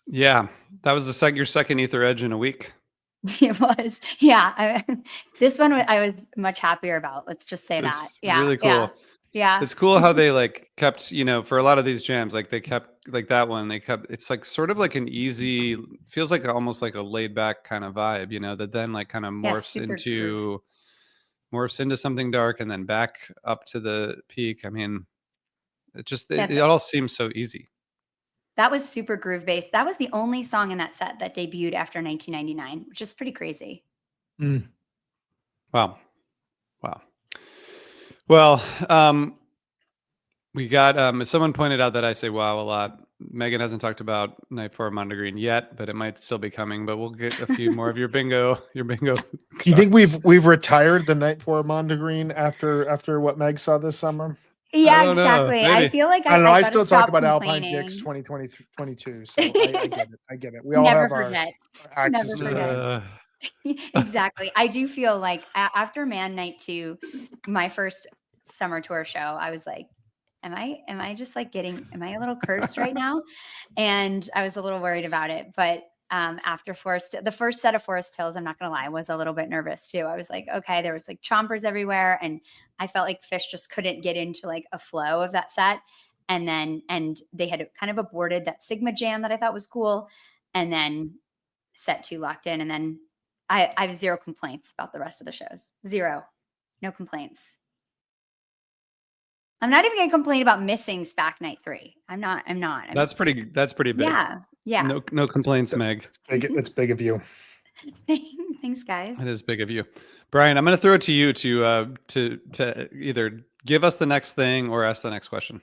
Yeah, that was your second Ether Edge in a week. It was, yeah. This one I was much happier about. Let's just say that. Yeah, really cool. Yeah. It's cool how they like kept, for a lot of these jams, like they kept like that one, it's like sort of like an easy, feels like almost like a laid back kind of vibe, that then like kind of morphs into something dark and then back up to the peak. I mean, it all seems so easy. That was super groove based. That was the only song in that set that debuted after 1999, which is pretty crazy. Wow. Well, we got someone pointed out that I say wow a lot. Megan hasn't talked about Night for Mondegreen yet, but it might still be coming. But we'll get a few more of your bingo. Your bingo. Do you think cards. we've retired the Night for Mondegreen after what Meg saw this summer? Yeah, don't know. exactly. I Maybe. feel like I don't know. I I gotta still talk stop about Alpine Dicks complaining. 2022. So I get it. I get it. We all Never have our forget. access Never to forget. that. Exactly. I do feel like after Man Night 2, my first summer tour show, I was like, am I just like am I a little cursed right now? And I was a little worried about it. But after the first set of Forest Hills, I'm not gonna lie, I was a little bit nervous too. I was like, okay, there was like chompers everywhere, and I felt like Phish just couldn't get into like a flow of that set. And they had kind of aborted that Sigma jam that I thought was cool. And then set 2 locked in, and then I have 0 complaints about the rest of the shows. 0. No complaints. I'm not even gonna complain about missing SPAC Night 3. I'm not. That's pretty big. Yeah. Yeah. No complaints, Meg. It's big of you. Thanks, guys. It is big of you, Brian. I'm going to throw it to you to either give us the next thing or ask the next question.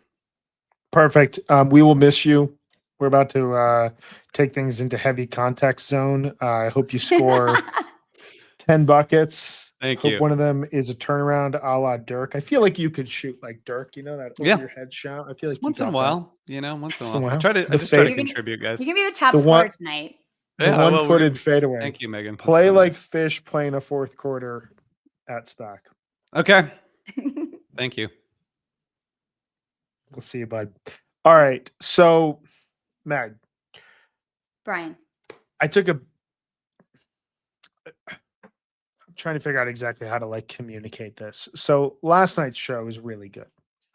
Perfect. We will miss you. We're about to take things into heavy context zone. I hope you score 10 buckets. Thank Hope you. one of them is a turnaround a la Dirk. I feel like you could shoot like Dirk, that over Yeah. your head shot. I feel like Once in a while, once in a while. I just try to contribute, guys. You can be the top The scorer one- tonight. The Yeah, well, one-footed fadeaway. Thank you, Megan. Play That's so like nice. Phish playing a fourth quarter at SPAC. Okay. Thank you. We'll see you, bud. All right. So, Meg, Brian. I'm trying to figure out exactly how to like communicate this. So last night's show was really good.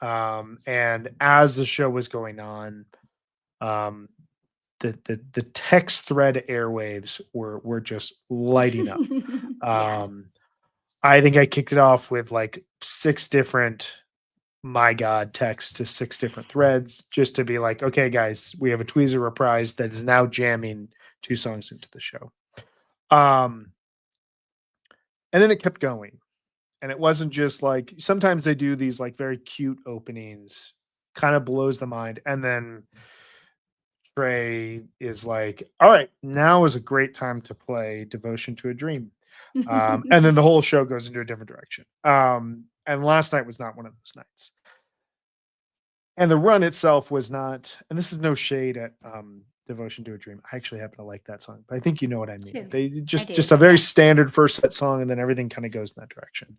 And as the show was going on, the text thread airwaves were just lighting up. Yes. I think I kicked it off with like 6 different my God texts to 6 different threads just to be like, okay, guys, we have a Tweezer reprise that is now jamming 2 songs into the show. And then it kept going. And it wasn't just like, sometimes they do these like very cute openings, kind of blows the mind. And then Trey is like, all right, now is a great time to play Devotion to a Dream. And then the whole show goes into a different direction. And last night was not one of those nights. And the run itself was not, and this is no shade at Devotion to a Dream. I actually happen to like that song, but I think you know what I mean. Too. They I just do, a very yeah. standard first set song, and then everything kind of goes in that direction.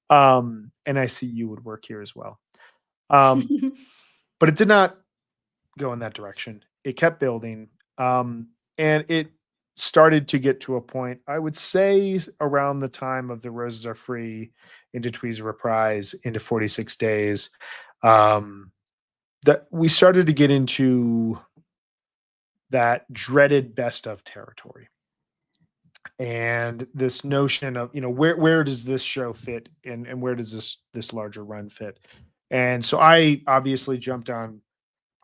And I see you would work here as well. But it did not go in that direction. It kept building. And it started to get to a point, I would say around the time of The Roses Are Free, into Tweezer Reprise, into 46 Days, that we started to get into that dreaded best of territory. And this notion of, where does this show fit and where does this larger run fit? And so I obviously jumped on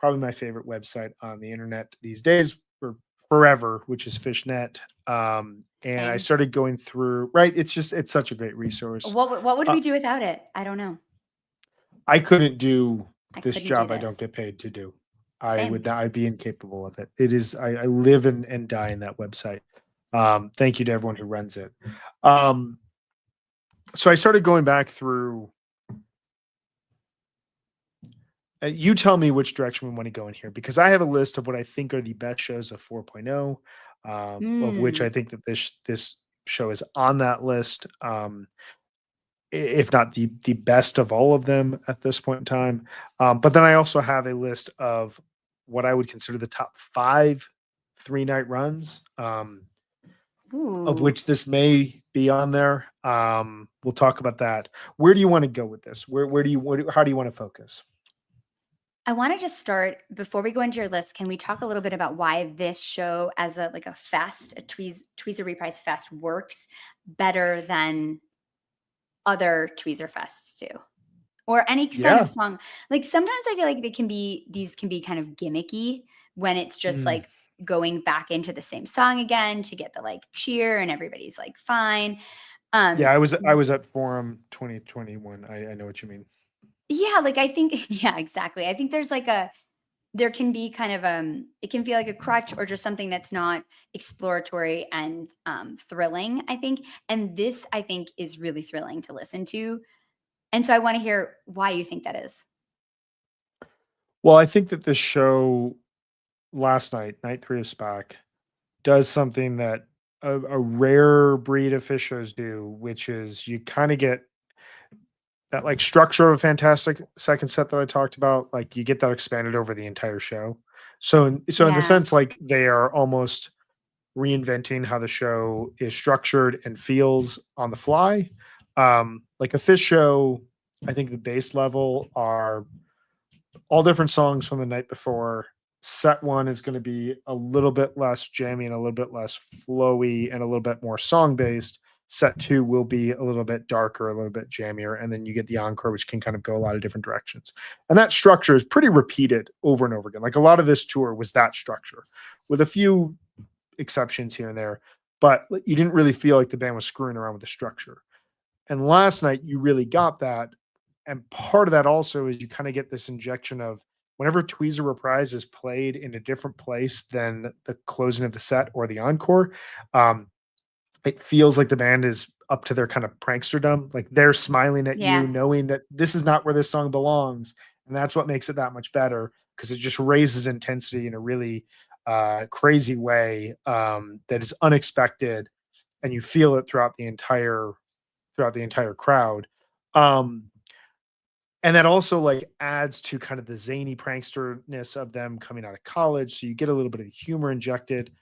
probably my favorite website on the internet these days, or forever, which is Fishnet. And I Same. started going through, right? It's such a great resource. What would we do without it? I don't know. I couldn't do this couldn't job do I don't this. get paid to do. Same. I'd be incapable of it. It is, I live and die in that website. Thank you to everyone who runs it. So I started going back through. You tell me which direction we want to go in here, because I have a list of what I think are the best shows of 4.0, of which I think that this show is on that list. If not the best of all of them at this point in time. But then I also have a list of what I would consider the top 5 3-night runs, of which this may be on there. We'll talk about that. Where do you want to go with this? How do you want to focus? I want to just start, before we go into your list, can we talk a little bit about why this show as a fest, a Tweezer Reprise fest, works better than other Tweezer fests do, or any kind of song? Like sometimes I feel like these can be kind of gimmicky when it's just like going back into the same song again to get the cheer and everybody's fine. Yeah, I was at Forum 2021. I know what you mean. Yeah, like I think yeah, exactly. I think there's like there can be kind of it can feel like a crutch or just something that's not exploratory and thrilling, I think. And this I think is really thrilling to listen to. And so I want to hear why you think that is. Well, I think that this show last night, night 3 of SPAC, does something that a rare breed of fish shows do, which is you kind of get that like structure of a fantastic second set that I talked about. Like you get that expanded over the entire show. So in the Yeah. sense, like they are almost reinventing how the show is structured and feels on the fly. Like a fish show, I think the base level are all different songs from the night before. Set one is going to be a little bit less jammy and a little bit less flowy and a little bit more song based. Set two will be a little bit darker, a little bit jammier, and then you get the encore, which can kind of go a lot of different directions. And that structure is pretty repeated over and over again. Like a lot of this tour was that structure, with a few exceptions here and there, but you didn't really feel like the band was screwing around with the structure. And last night, you really got that. And part of that also is you kind of get this injection of whenever Tweezer Reprise is played in a different place than the closing of the set or the encore, um, it feels like the band is up to their kind of pranksterdom. Like they're smiling at you, Yeah. knowing that this is not where this song belongs. And that's what makes it that much better because it just raises intensity in a really crazy way that is unexpected. And you feel it throughout the entire crowd. Um, and that also like adds to kind of the zany pranksterness of them coming out of college. So you get a little bit of humor injected,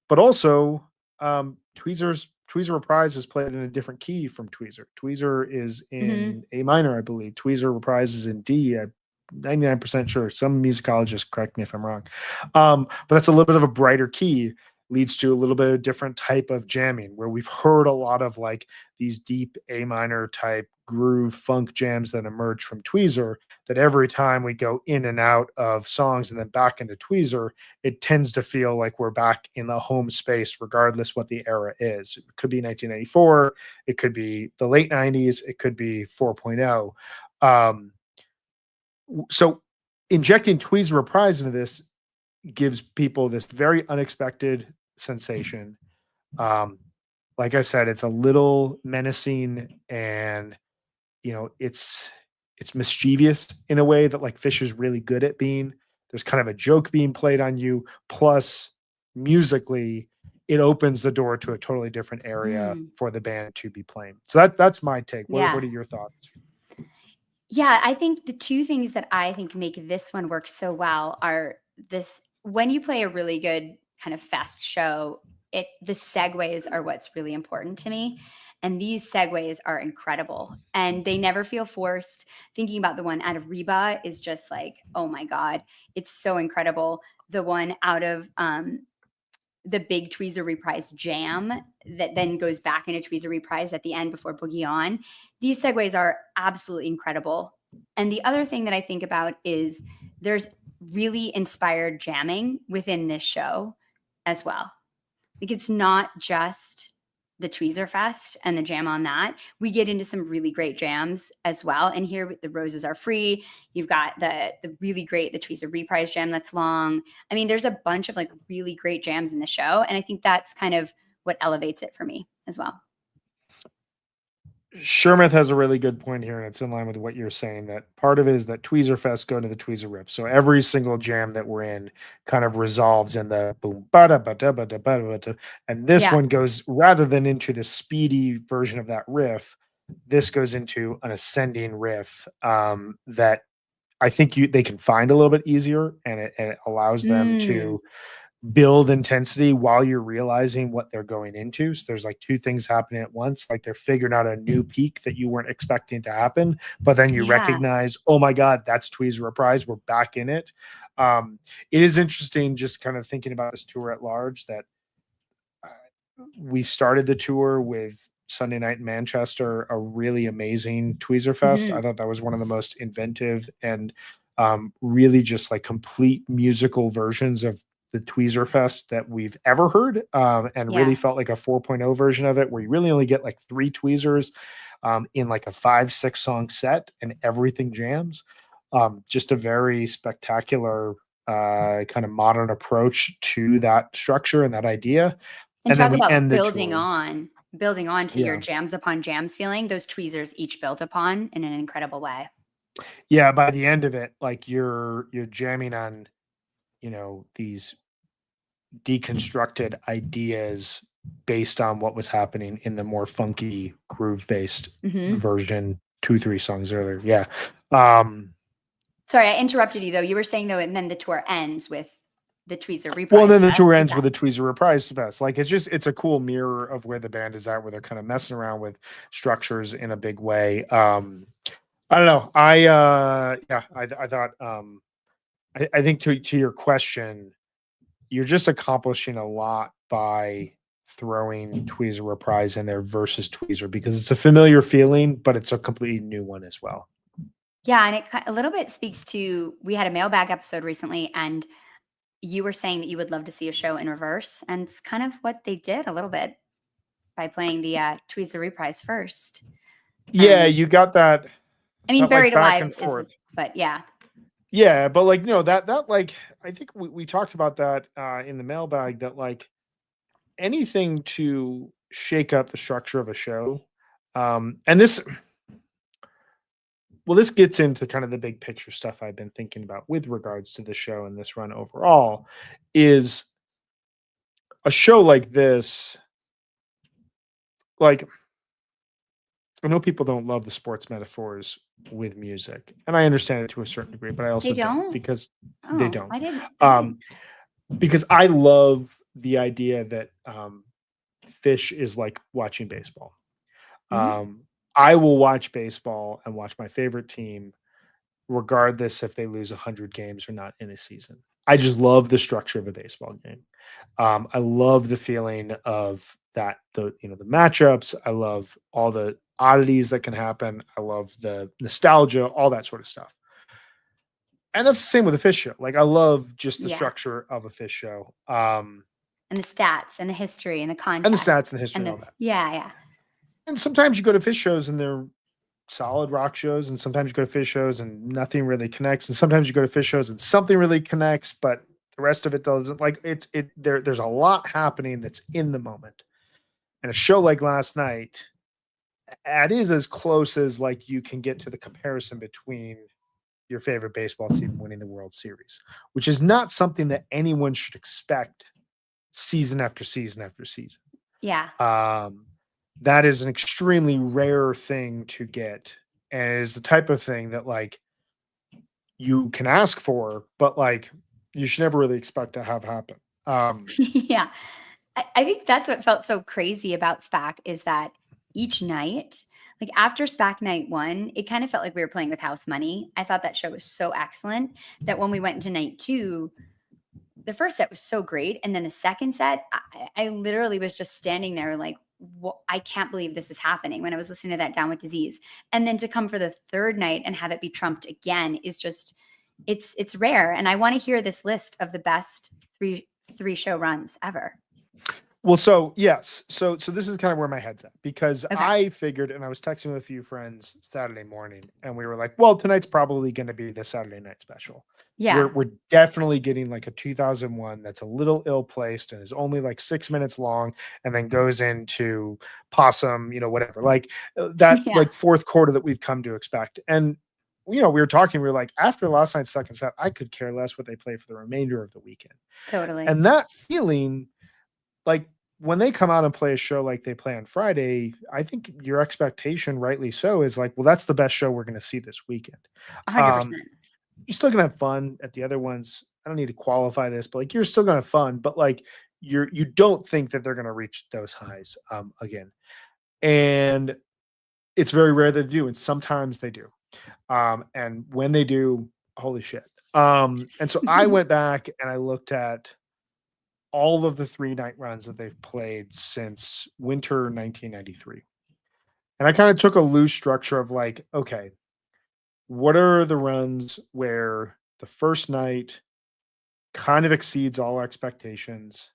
but also Tweezer Reprise is played in a different key from Tweezer. Tweezer is Hmm. in A minor, I believe. Tweezer Reprise is in D. I'm 99% sure. Some musicologists correct me if I'm wrong. But that's a little bit of a brighter key, leads to a little bit of different type of jamming where we've heard a lot of like these deep A minor type groove funk jams that emerge from Tweezer, that every time we go in and out of songs and then back into Tweezer, it tends to feel like we're back in the home space, regardless what the era is. It could be 1994, it could be the late 90s, it could be 4.0. Um, so injecting Tweezer Reprise into this gives people this very unexpected sensation. Um, like I said, it's a little menacing and it's mischievous in a way that like Phish is really good at being. There's kind of a joke being played on you. Plus, musically, it opens the door to a totally different area Mm. for the band to be playing. So that's my take. What Yeah. are your thoughts? Yeah, I think the two things that I think make this one work so well are this when you play a really good kind of fast show, the segues are what's really important to me. And these segues are incredible and they never feel forced. Thinking about the one out of Reba is just like, oh my God, it's so incredible. The one out of the big Tweezer Reprise jam that then goes back into Tweezer Reprise at the end before Boogie On. These segues are absolutely incredible. And the other thing that I think about is there's really inspired jamming within this show as well. Like it's not just the Tweezer Fest and the jam on that. We get into some really great jams as well. And here the Roses Are Free. You've got the really great the Tweezer Reprise jam that's long. I mean, there's a bunch of like really great jams in the show. And I think that's kind of what elevates it for me as well. Shermith has a really good point here, and it's in line with what you're saying. That part of it is that Tweezer Fest go to the Tweezer Rip. So every single jam that we're in kind of resolves in the boom bada bada bada bada bada. And this Yeah. one goes rather than into the speedy version of that riff, this goes into an ascending riff that I think they can find a little bit easier, and it allows them Mm, to build intensity while you're realizing what they're going into. So there's like two things happening at once. Like they're figuring out a new peak that you weren't expecting to happen, but then you yeah. recognize, oh my God, that's Tweezer Reprise. We're back in it. It is interesting just kind of thinking about this tour at large that we started the tour with Sunday Night in Manchester, a really amazing Tweezer Fest. I Hmm. thought that was one of the most inventive and really just like complete musical versions of the Tweezer Fest that we've ever heard, and really Yeah. felt like a 4.0 version of it, where you really only get like 3 tweezers in like a 5-6 song set, and everything jams. Just a very spectacular kind of modern approach to that structure and that idea. And And then talk we about end the tour. building on to your Yeah. jams upon jams feeling. Those tweezers each built upon in an incredible way. Yeah, by the end of it, like you're jamming on, these deconstructed ideas based on what was happening in the more funky groove based Hmm. version 2-3 songs earlier. Yeah. Um Sorry, I interrupted you though. You were saying though, and then the tour ends with the tweezer well, and reprise then the fest. tour Is ends that with a Tweezer Reprise Fest. Like it's a cool mirror of where the band is at, where they're kind of messing around with structures in a big way. I don't know. I thought I think to your question, you're just accomplishing a lot by throwing Tweezer Reprise in there versus Tweezer, because it's a familiar feeling, but it's a completely new one as well. Yeah, and a little bit speaks to, we had a mailbag episode recently, and you were saying that you would love to see a show in reverse, and it's kind of what they did a little bit by playing the tweezer reprise first. Yeah, And you got that I mean, like Buried back Alive and is the, forth. but yeah, Yeah, but like that like I think we talked about that in the mailbag, that like anything to shake up the structure of a show. And this gets into kind of the big picture stuff I've been thinking about with regards to the show and this run overall, is a show like this. Like, I know people don't love the sports metaphors with music, and I understand it to a certain degree, but I they also don't, don't. because they Oh, don't. I didn't. Um, because I love the idea that Phish is like watching baseball. Mhm. I will watch baseball and watch my favorite team regardless if they lose 100 games or not in a season. I just love the structure of a baseball game. I love the feeling of that, the matchups. I love all the oddities that can happen. I love the nostalgia, all that sort of stuff. And that's the same with a Phish show. Like, I love just the Yeah, structure of a Phish show. and the stats and the history and the And the context stats and the history and and the all that. yeah. And sometimes you go to Phish shows and they're solid rock shows, and sometimes you go to Phish shows and nothing really connects, and sometimes you go to Phish shows and something really connects, but the rest of it doesn't. Like, there's a lot happening that's in the moment. And a show like last night, that is as close as like you can get to the comparison between your favorite baseball team winning the World Series, which is not something that anyone should expect season after season after season. Yeah. That is an extremely rare thing to get, and is the type of thing that like you can ask for, but like you should never really expect to have happen. Yeah. I think that's what felt so crazy about SPAC, is that each night, like after SPAC night one, it kind of felt like we were playing with house money. I thought that show was so excellent that when we went into night two, the first set was so great. And then the second set, I literally was just standing there like, I can't believe this is happening when I was listening to that Down with Disease. And then to come for the third night and have it be trumped again is just, it's rare. And I want to hear this list of the best three show runs ever. Well, so yes, so this is kind of where my head's at, because Okay. I figured, and I was texting with a few friends Saturday morning, and we were like, well, tonight's probably going to be the Saturday night special. Yeah. We're definitely getting like a 2001 that's a little ill placed and is only like 6 minutes long, and then goes into Possum, whatever, like that Yeah. like fourth quarter that we've come to expect. And we were talking, we were like, after last night's second set, I could care less what they play for the remainder of the weekend. Totally. And that feeling, like, when they come out and play a show like they play on Friday, I think your expectation, rightly so, is like, well, that's the best show we're going to see this weekend. 100%. You're still going to have fun at the other ones. I don't need to qualify this, but like, you're still going to have fun, but like you don't think that they're going to reach those highs again. And it's very rare that they do. And sometimes they do. And when they do, holy shit. And so I went back and I looked at all of the 3-night runs that they've played since winter 1993. And I kind of took a loose structure of like, okay, what are the runs where the first night kind of exceeds all expectations.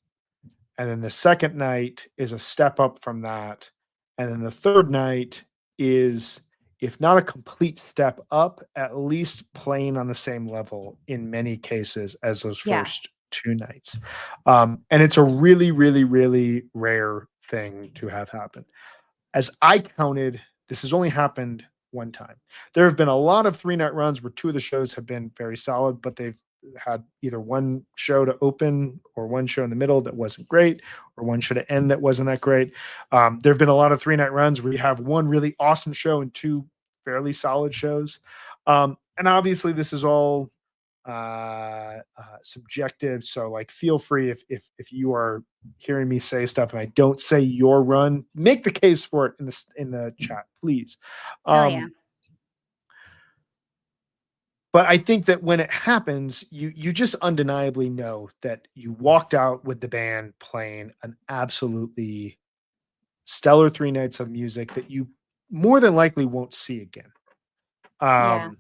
And then the second night is a step up from that. And then the third night is, if not a complete step up, at least playing on the same level in many cases as those Yeah. first two nights. And it's a really, really, really rare thing to have happen. As I counted, this has only happened one time. There have been a lot of 3-night runs where two of the shows have been very solid, but they've had either one show to open or one show in the middle that wasn't great, or one show to end that wasn't that great. There have been a lot of 3-night runs where you have one really awesome show and two fairly solid shows. And obviously this is all subjective. So like, feel free if you are hearing me say stuff and I don't say your run, make the case for it in the chat, please. Hell yeah. But I think that when it happens, you just undeniably know that you walked out with the band playing an absolutely stellar 3 nights of music that you more than likely won't see again. And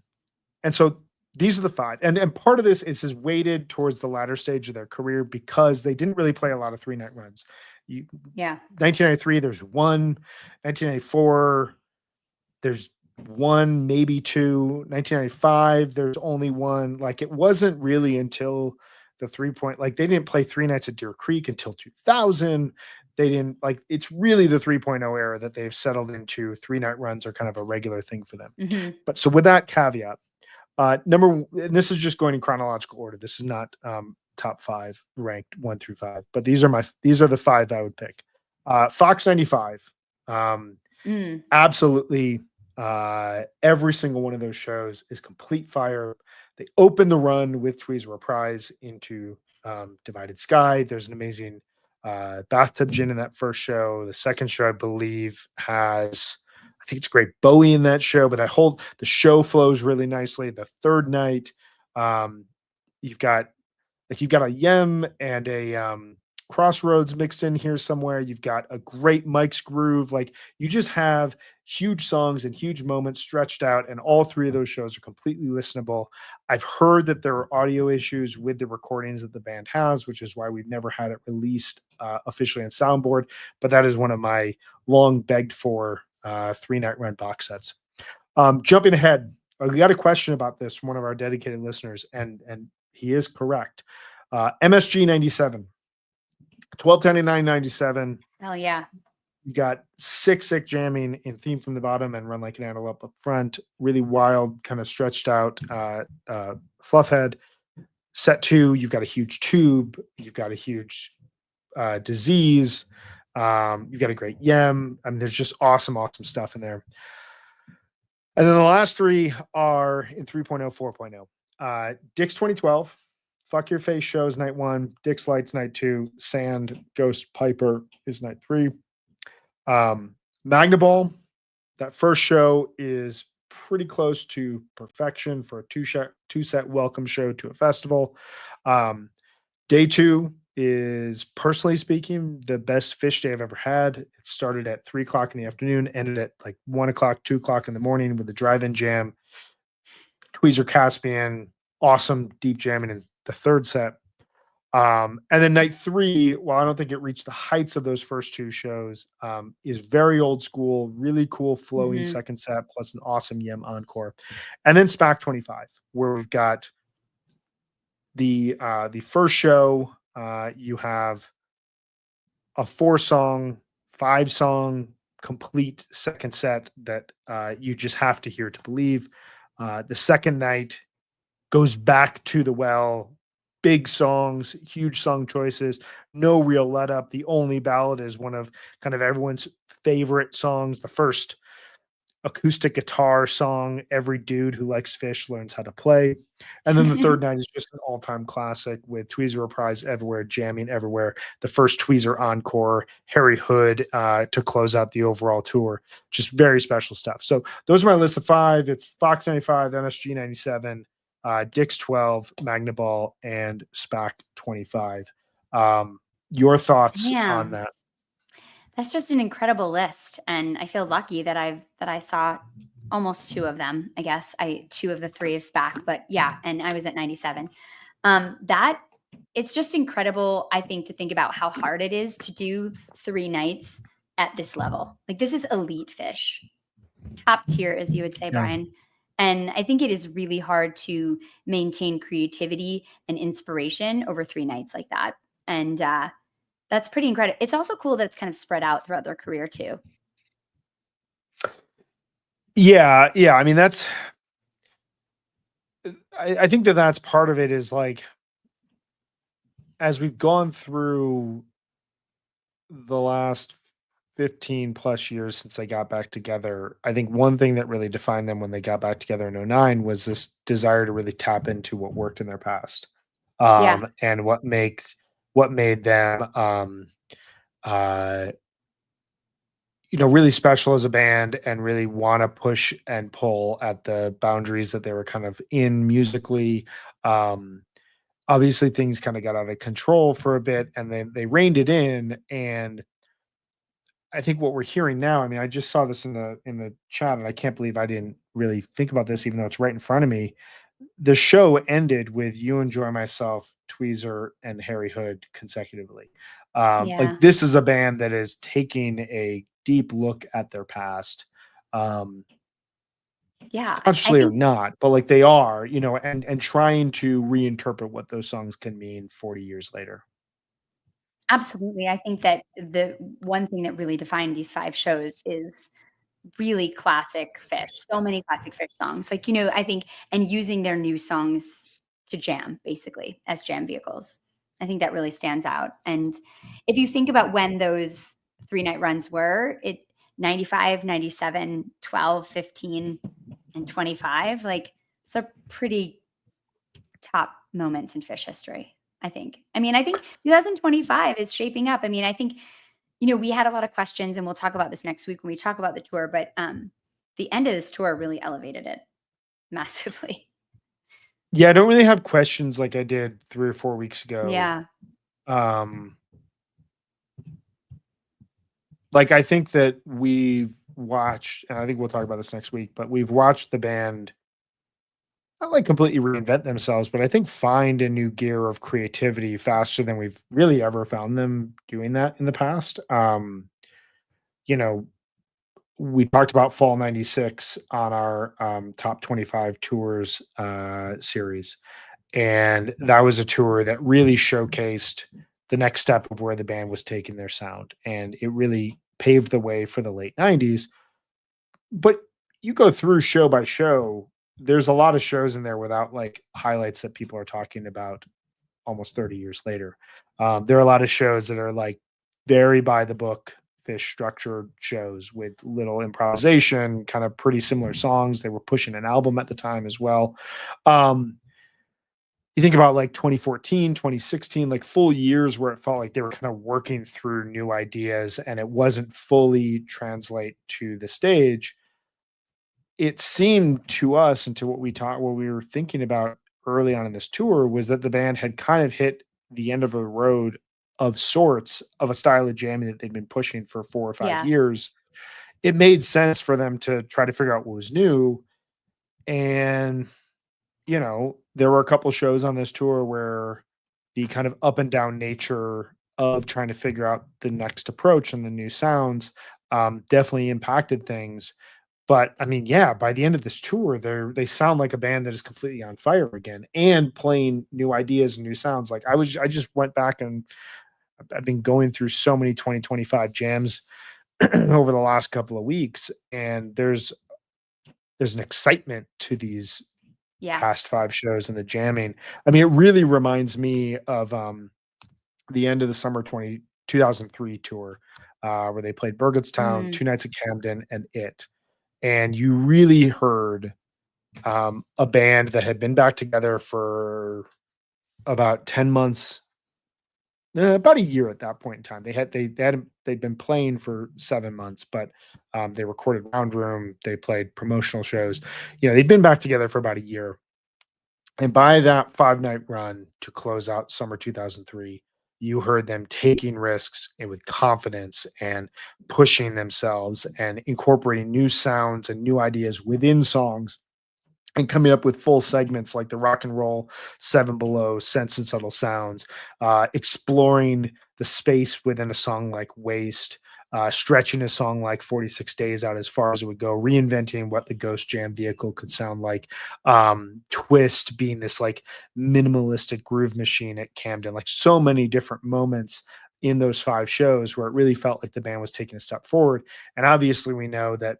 so these are the 5. And part of this is weighted towards the latter stage of their career because they didn't really play a lot of 3-night runs. 1993, there's one. 1994, there's one, maybe two. 1995, there's only one. Like, it wasn't really until the 3-point, like, they didn't play 3 nights at Deer Creek until 2000. They didn't, like, it's really the 3.0 era that they've settled into. 3-night runs are kind of a regular thing for them. Mm-hmm. But so with that caveat, and this is just going in chronological order. This is not top 5 ranked 1 through 5, but these are the 5 I would pick. Fox 95, absolutely. Every single one of those shows is complete fire. They open the run with Tweezer Reprise into Divided Sky. There's an amazing bathtub gin in that first show. The second show, I believe, has, I think it's great Bowie in that show, but the show flows really nicely. The third night, you've got a Yem and a Crossroads mixed in here somewhere. You've got a great Mike's Groove. Like, you just have huge songs and huge moments stretched out, and all 3 of those shows are completely listenable. I've heard that there are audio issues with the recordings that the band has, which is why we've never had it released officially on Soundboard, but that is one of my long begged for 3-night run box sets. Jumping ahead, we got a question about this from one of our dedicated listeners, and he is correct. MSG 97, 12/29/97. Hell yeah. You got sick jamming in Theme from the Bottom and Run Like an Antelope up front. Really wild, kind of stretched out Fluffhead. Set 2, you've got a huge Tube. You've got a huge Disease. You've got a great Yem. I mean, there's just awesome stuff in there. And then the last 3 are in 3.0, 4.0. Dick's 2012. Fuck Your Face shows night 1. Dick's Lights night 2. Sand, Ghost, Piper is night 3. Magnaball, that first show is pretty close to perfection for a two-set welcome show to a festival. Day 2 is, personally speaking, the best Phish day I've ever had. It started at 3:00 in the afternoon, ended at like 1:00, 2:00 in the morning with the drive-in jam. Tweezer Caspian, awesome deep jamming in the third set. And then night 3, while I don't think it reached the heights of those first 2 shows, is very old school, really cool flowing second set, plus an awesome Yem encore. And then SPAC 25, where we've got the first show, you have a 4-song, 5-song complete second set that you just have to hear to believe. The second night goes back to the well. Big songs, huge song choices, no real let up. The only ballad is one of kind of everyone's favorite songs, the first acoustic guitar song every dude who likes Phish learns how to play. And then the third night is just an all-time classic with Tweezer Reprise everywhere, jamming everywhere. The first Tweezer encore, Harry Hood to close out the overall tour. Just very special stuff. So those are my list of 5. It's Fox 95, MSG 97, Dick's 12, Magnaball, and SPAC 25. Your thoughts on that? That's just an incredible list, and I feel lucky that I saw almost 2 of them. I guess 2 of the 3 of SPAC, but yeah, and I was at 97. That it's just incredible, I think, to think about how hard it is to do 3 nights at this level. Like, this is elite Phish, top tier, as you would say, Yeah. Brian. And I think it is really hard to maintain creativity and inspiration over 3 nights like that. And that's pretty incredible. It's also cool that it's kind of spread out throughout their career too. Yeah. I mean, I think that's part of it, is like, as we've gone through the last 15 plus years since they got back together, I think one thing that really defined them when they got back together in '09 was this desire to really tap into what worked in their past. Yeah. And what made them uh really special as a band, and really want to push and pull at the boundaries that they were kind of in musically. Um, Obviously, things kind of got out of control for a bit, and then they reined it in. And I think what we're hearing now, I mean, I just saw this in the chat, and I can't believe I didn't really think about this, even though it's right in front of me. The show ended with "You Enjoy Myself," Tweezer, and Harry Hood consecutively. Yeah. Like, this is a band that is taking a deep look at their past, um, Yeah. I consciously or think not, but like they are, and trying to reinterpret what those songs can mean 40 years later. absolutely. I think that the one thing that really defined these 5 shows is really classic Phish. So many classic Phish songs. Like, I think, and using their new songs to jam, basically, as jam vehicles. I think that really stands out. And if you think about when those 3-night runs were, it 95, 97, 12, 15, and 25, like, it's a pretty top moments in Phish history, I think. I mean, I think 2025 is shaping up. I mean, I think, we had a lot of questions, and we'll talk about this next week when we talk about the tour, but the end of this tour really elevated it massively. Yeah, I don't really have questions like I did 3 or 4 weeks ago. Yeah. Um, like, I think that we've watched, and I think we'll talk about this next week, but we've watched the band not like completely reinvent themselves, but I think find a new gear of creativity faster than we've really ever found them doing that in the past. You know, we talked about Fall '96 on our top 25 tours series. And that was a tour that really showcased the next step of where the band was taking their sound. And it really paved the way for the late '90s. But you go through show by show, there's a lot of shows in there without like highlights that people are talking about almost 30 years later. There are a lot of shows that are like very by the book fish structured shows with little improvisation, kind of pretty similar songs. They were pushing an album at the time as well. Um, you think about like 2014, 2016, like full years where it felt like they were kind of working through new ideas and it wasn't fully translate to the stage. It seemed to us, and to what we were thinking about early on in this tour, was that the band had kind of hit the end of a road of sorts of a style of jamming that they'd been pushing for 4 or 5 Yeah. years. It made sense for them to try to figure out what was new. And, there were a couple shows on this tour where the kind of up and down nature of trying to figure out the next approach and the new sounds definitely impacted things. But I mean, yeah, by the end of this tour, they sound like a band that is completely on fire again and playing new ideas and new sounds. Like I just went back and I've been going through so many 2025 jams over the last couple of weeks, and there's an excitement to these Yeah. past 5 shows and the jamming. I mean, it really reminds me of the end of the summer 2003 tour, where they played Burgettstown, Mm. 2 nights at Camden, and it. And you really heard a band that had been back together for about 10 months, about a year at that point in time. They'd been playing for 7 months, but they recorded Round Room. They played promotional shows. They'd been back together for about a year. And by that 5-night run to close out summer 2003, you heard them taking risks and with confidence and pushing themselves and incorporating new sounds and new ideas within songs and coming up with full segments like the rock and roll, Seven Below, Sense and Subtle Sounds, exploring the space within a song like Waste, stretching a song like 46 Days out as far as it would go, reinventing what the Ghost Jam vehicle could sound like, Twist being this like minimalistic groove machine at Camden, like so many different moments in those 5 shows where it really felt like the band was taking a step forward. And obviously we know that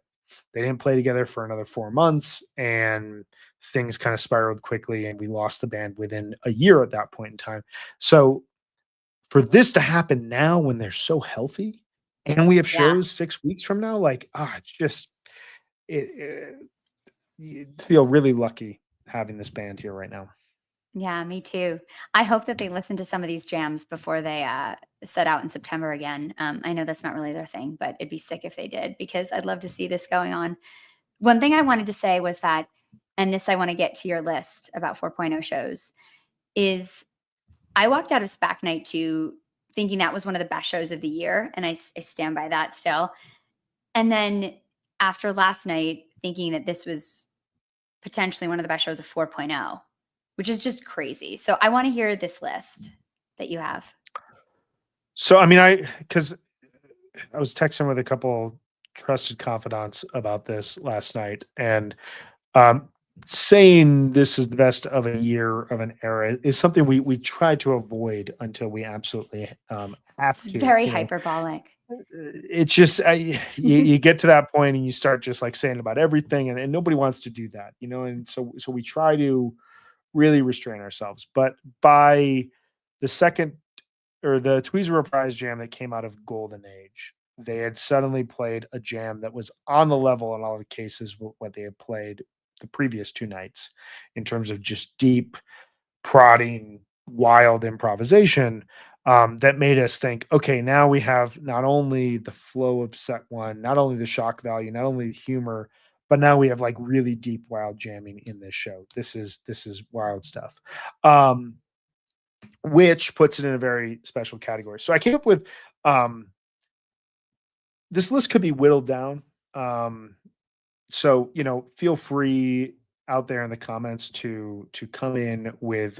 they didn't play together for another 4 months, and things kind of spiraled quickly, and we lost the band within a year at that point in time. So for this to happen now when they're so healthy and we have Yeah. shows 6 weeks from now, like, it's just it you feel really lucky having this band here right now. Yeah, me too. I hope that they listen to some of these jams before they set out in September again. I know that's not really their thing, but it'd be sick if they did because I'd love to see this going on. One thing I wanted to say was that, and this I want to get to your list about 4.0 shows, is I walked out of SPAC Night 2 thinking that was one of the best shows of the year, and I stand by that still. And then after last night, thinking that this was potentially one of the best shows of 4.0, which is just crazy. So I want to hear this list that you have. So, I mean, because I was texting with a couple trusted confidants about this last night, and saying this is the best of a year of an era is something we try to avoid until we absolutely have It's to. very hyperbolic. It's just you get to that point and you start just like saying about everything, and nobody wants to do that, and so we try to really restrain ourselves. But by the second or the Tweezer Reprise jam that came out of Golden Age, they had suddenly played a jam that was on the level in all the cases with what they had played the previous 2 nights in terms of just deep, prodding, wild improvisation, that made us think, okay, now we have not only the flow of set 1, not only the shock value, not only the humor, but now we have like really deep, wild jamming in this show. This is wild stuff. Which puts it in a very special category. So I came up with this list could be whittled down. So feel free out there in the comments to come in with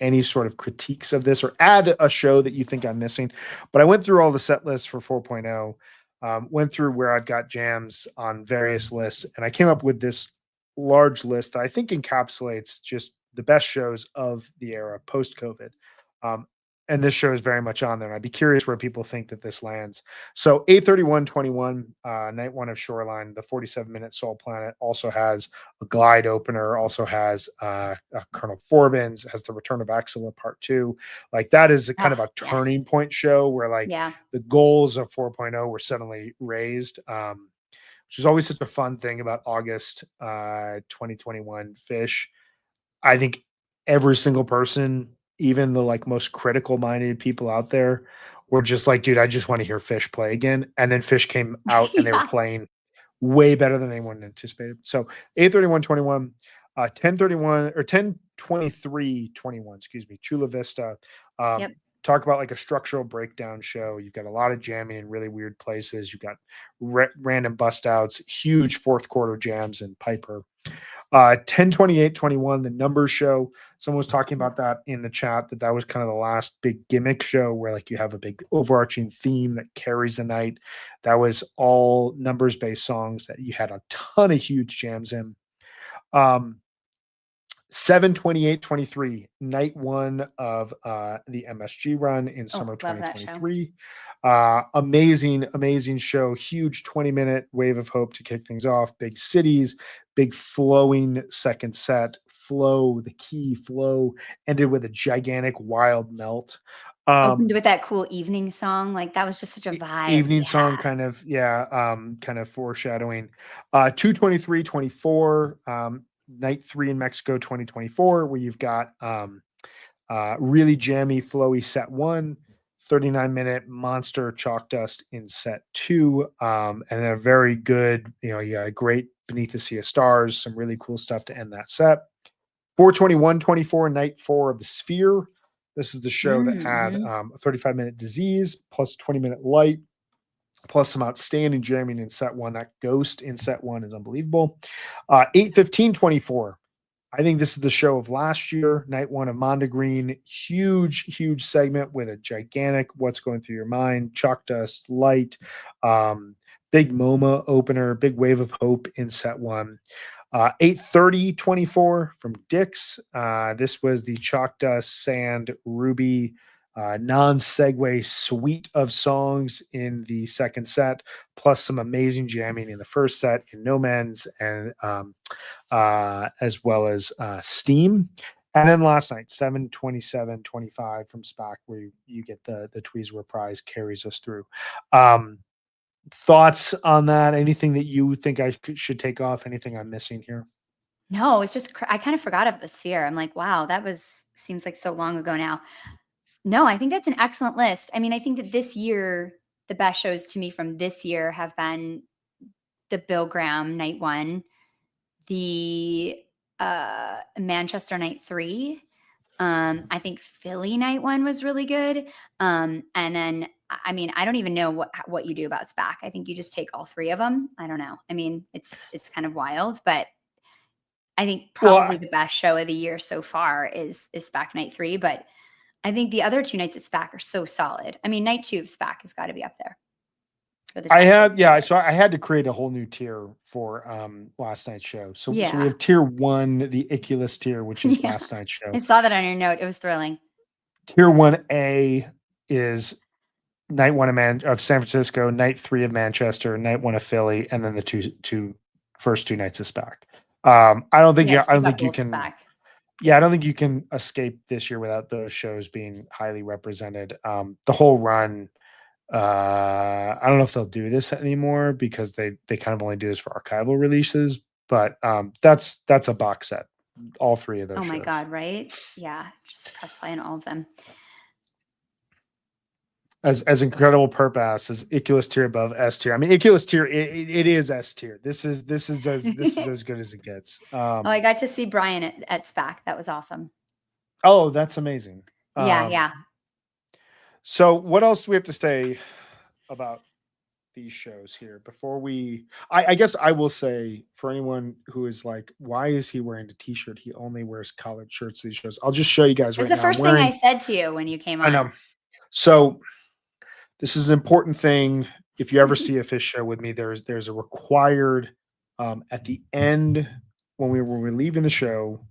any sort of critiques of this or add a show that you think I'm missing. But I went through all the set lists for 4.0, went through where I've got jams on various lists, and I came up with this large list that I think encapsulates just the best shows of the era post COVID. Um, and this show is very much on there. And I'd be curious where people think that this lands. So 831-21, night 1 of Shoreline, the 47-minute Soul Planet also has a glide opener, also has Colonel Forbins, has the Return of Axilla Part 2. Like that is a kind of a turning point show where like the goals of 4.0 were suddenly raised, which is always such a fun thing about August 2021 Phish. I think every single person, even the like most critical minded people out there, were just like, dude, I just want to hear Phish play again. And then Phish came out and they were playing way better than anyone anticipated. So 831-21, 1031 or 1023-21, excuse me, Chula Vista. Talk about like a structural breakdown show. You've got a lot of jamming in really weird places. You've got random bust outs, huge fourth quarter jams, and Piper. 1028-21, the Numbers show. Someone was talking about that in the chat, that was kind of the last big gimmick show where like you have a big overarching theme that carries the night. That was all numbers based songs that you had a ton of huge jams in. 7/28/23, night 1 of the MSG run in summer 2023. Amazing show. Huge 20-minute wave of hope to kick things off. Big cities, big flowing second set. Flow, the key flow, ended with a gigantic wild melt. Opened with that cool evening song. Like that was just such a vibe. Evening song, kind of foreshadowing. 2/23/24, night 3 in Mexico 2024, where you've got really jammy, flowy set 1, 39-minute monster chalk dust in set 2, and a very good, you got a great Beneath the Sea of Stars, some really cool stuff to end that set. 4/21/24, night 4 of the Sphere. This is the show that had a 35-minute Disease plus 20-minute Light plus some outstanding jamming in set 1. That Ghost in set 1 is unbelievable. 8/15/24, I think this is the show of last year, night one of Mondegreen. Huge segment with a gigantic What's Going Through Your Mind, Chalk Dust, Light, big MoMA opener, big wave of hope in set one. 8:30:24 from Dick's. This was the Chalk Dust, Sand, Ruby, non-segue suite of songs in the second set, plus some amazing jamming in the first set in No Men's and as well as Steam. And then last night, 7:27:25 from SPAC, where you get the Tweez reprise carries us through. Thoughts on that? Anything that you think I should take off? Anything I'm missing here? No, it's just I kind of forgot of this year. I'm like, wow, seems like so long ago now. No, I think that's an excellent list. I mean, I think that this year, the best shows to me from this year have been the Bill Graham night one, the Manchester night 3. I think Philly night 1 was really good. And then, I mean, I don't even know what you do about SPAC. I think you just take all 3 of them. I don't know. I mean, it's kind of wild, but I think probably the best show of the year so far is SPAC night 3. But I think the other 2 nights at SPAC are so solid. I mean, night 2 of SPAC has got to be up there. I had to create a whole new tier for last night's show. So we have tier 1, the Iculus tier, which is last night's show. I saw that on your note. It was thrilling. Tier 1A is night 1 of San Francisco, night 3 of Manchester, night 1 of Philly, and then the first 2 nights of SPAC. I don't think you can. SPAC. Yeah, I don't think you can escape this year without those shows being highly represented. The whole run. I don't know if they'll do this anymore because they kind of only do this for archival releases, but that's a box set. All 3 of those. Oh my God, right? Yeah, just press play on all of them. As incredible purpose as Iculus tier above S tier. I mean, Iculus tier it is S tier. This is as good as it gets. I got to see Brian at SPAC. That was awesome. Oh, that's amazing. Yeah. So what else do we have to say about these shows here before I guess I will say, for anyone who is like, why is he wearing a t-shirt? He only wears collared shirts these shows. I'll just show you guys right now. It's the first thing I said to you when you came on. I know. So this is an important thing. If you ever see a Phish show with me, there's a required at the end when we're leaving the show.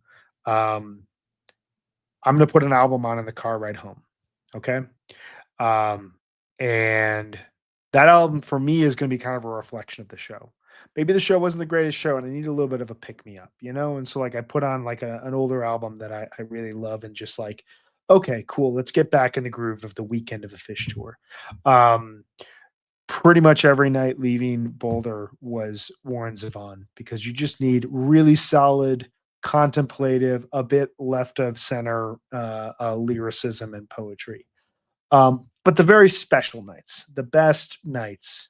I'm going to put an album on in the car ride home. Okay. And that album for me is going to be kind of a reflection of the show. Maybe the show wasn't the greatest show and I need a little bit of a pick me up, And so like I put on like an older album that I really love and just like, okay, cool. Let's get back in the groove of the weekend of a Phish tour. Pretty much every night leaving Boulder was Warren Zevon because you just need really solid, contemplative, a bit left of center lyricism and poetry. But the very special nights, the best nights,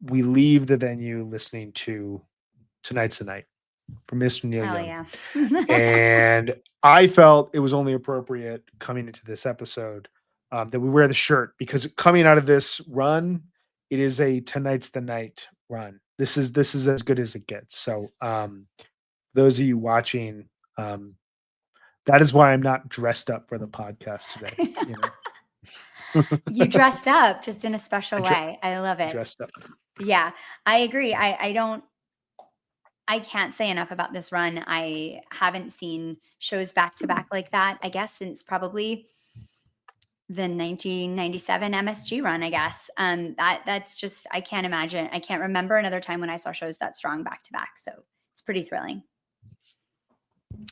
we leave the venue listening to Tonight's the Night from Mr. Neil Young. Yeah. And I felt it was only appropriate coming into this episode that we wear the shirt because coming out of this run, it is a Tonight's the Night run. This is as good as it gets. So those of you watching, that is why I'm not dressed up for the podcast today. You dressed up just in a special way. I love it. Dressed up. Yeah, I agree. I can't say enough about this run. I haven't seen shows back to back like that, I guess, since probably the 1997 MSG run, I guess. That's just, I can't imagine. I can't remember another time when I saw shows that strong back to back. So it's pretty thrilling.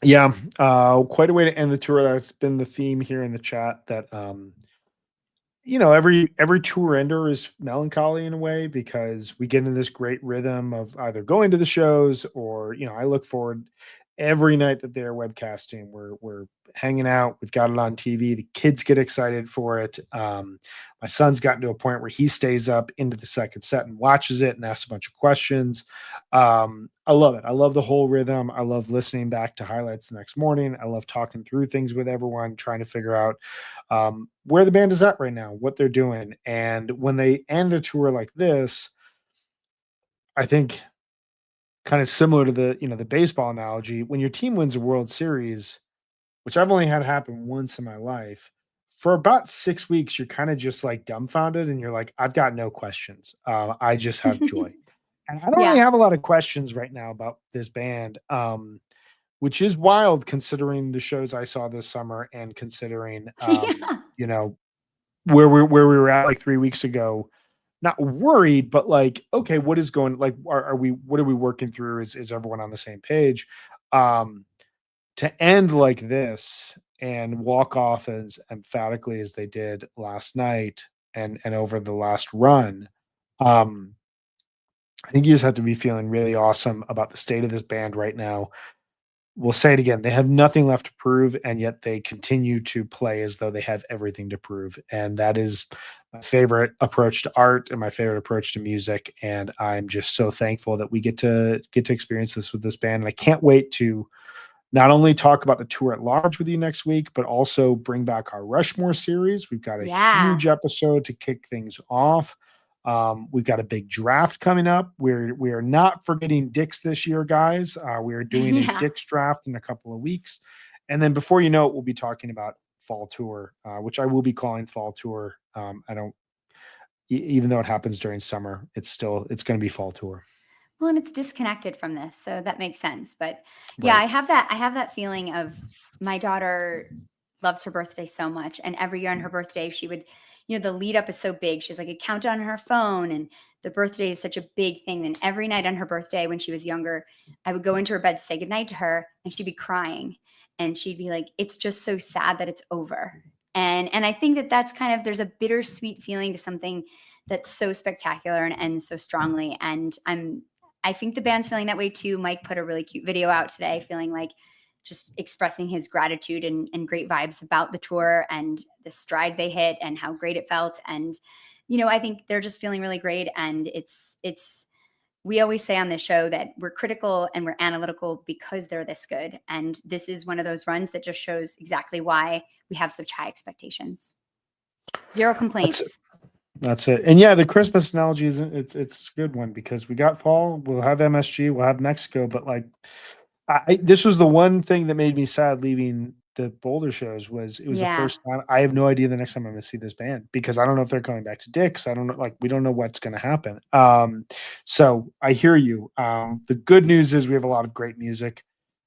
Yeah. Quite a way to end the tour. That's been the theme here in the chat that, every tour ender is melancholy in a way because we get into this great rhythm of either going to the shows or, I look forward every night that they're webcasting. We're hanging out. We've got it on TV. The kids get excited for it. My son's gotten to a point where he stays up into the second set and watches it and asks a bunch of questions. I love it. I love the whole rhythm. I love listening back to highlights the next morning. I love talking through things with everyone, trying to figure out where the band is at right now, what they're doing. And when they end a tour like this, I think kind of similar to the, the baseball analogy, when your team wins a World Series, which I've only had happen once in my life, for about 6 weeks, you're kind of just like dumbfounded and you're like, I've got no questions. I just have joy. And I don't really Yeah. have a lot of questions right now about this band, which is wild considering the shows I saw this summer and considering, Yeah. you know, where we were at like 3 weeks ago. Not worried, but like, okay, what is going like are we what are we working through? Is everyone on the same page? Um, to end like this and walk off as emphatically as they did last night and over the last run, um, I think you just have to be feeling really awesome about the state of this band right now. We'll say it again. They have nothing left to prove, and yet they continue to play as though they have everything to prove. And that is my favorite approach to art and my favorite approach to music. And I'm just so thankful that we get to experience this with this band. And I can't wait to not only talk about the tour at large with you next week, but also bring back our Rushmore series. We've got a Yeah. huge episode to kick things off. We've got a big draft coming up. We are not forgetting Dick's this year, guys. We are doing a Yeah. Dick's draft in a couple of weeks, and then before you know it, we'll be talking about fall tour, which I will be calling fall tour. I don't, even though it happens during summer, it's going to be fall tour. Well, and it's disconnected from this, so that makes sense. But yeah, Right. I have that feeling of my daughter loves her birthday so much, and every year on her birthday, she would, the lead up is so big. She's like a countdown on her phone, and the birthday is such a big thing. And every night on her birthday, when she was younger, I would go into her bed to say goodnight to her, and she'd be crying, and she'd be like, "It's just so sad that it's over." And I think that that's kind of there's a bittersweet feeling to something that's so spectacular and ends so strongly. And I think the band's feeling that way too. Mike put a really cute video out today, feeling like just expressing his gratitude and great vibes about the tour and the stride they hit and how great it felt. And, I think they're just feeling really great. And we always say on this show that we're critical and we're analytical because they're this good. And this is one of those runs that just shows exactly why we have such high expectations. Zero That's complaints. That's it. And yeah, the Christmas analogy is it's a good one because we got fall, we'll have MSG, we'll have Mexico, but like this was the one thing that made me sad leaving the Boulder shows was it was the Yeah. first time I have no idea the next time I'm gonna see this band because I don't know if they're coming back to Dick's. I don't know, like we don't know what's gonna happen. So I hear you. The good news is we have a lot of great music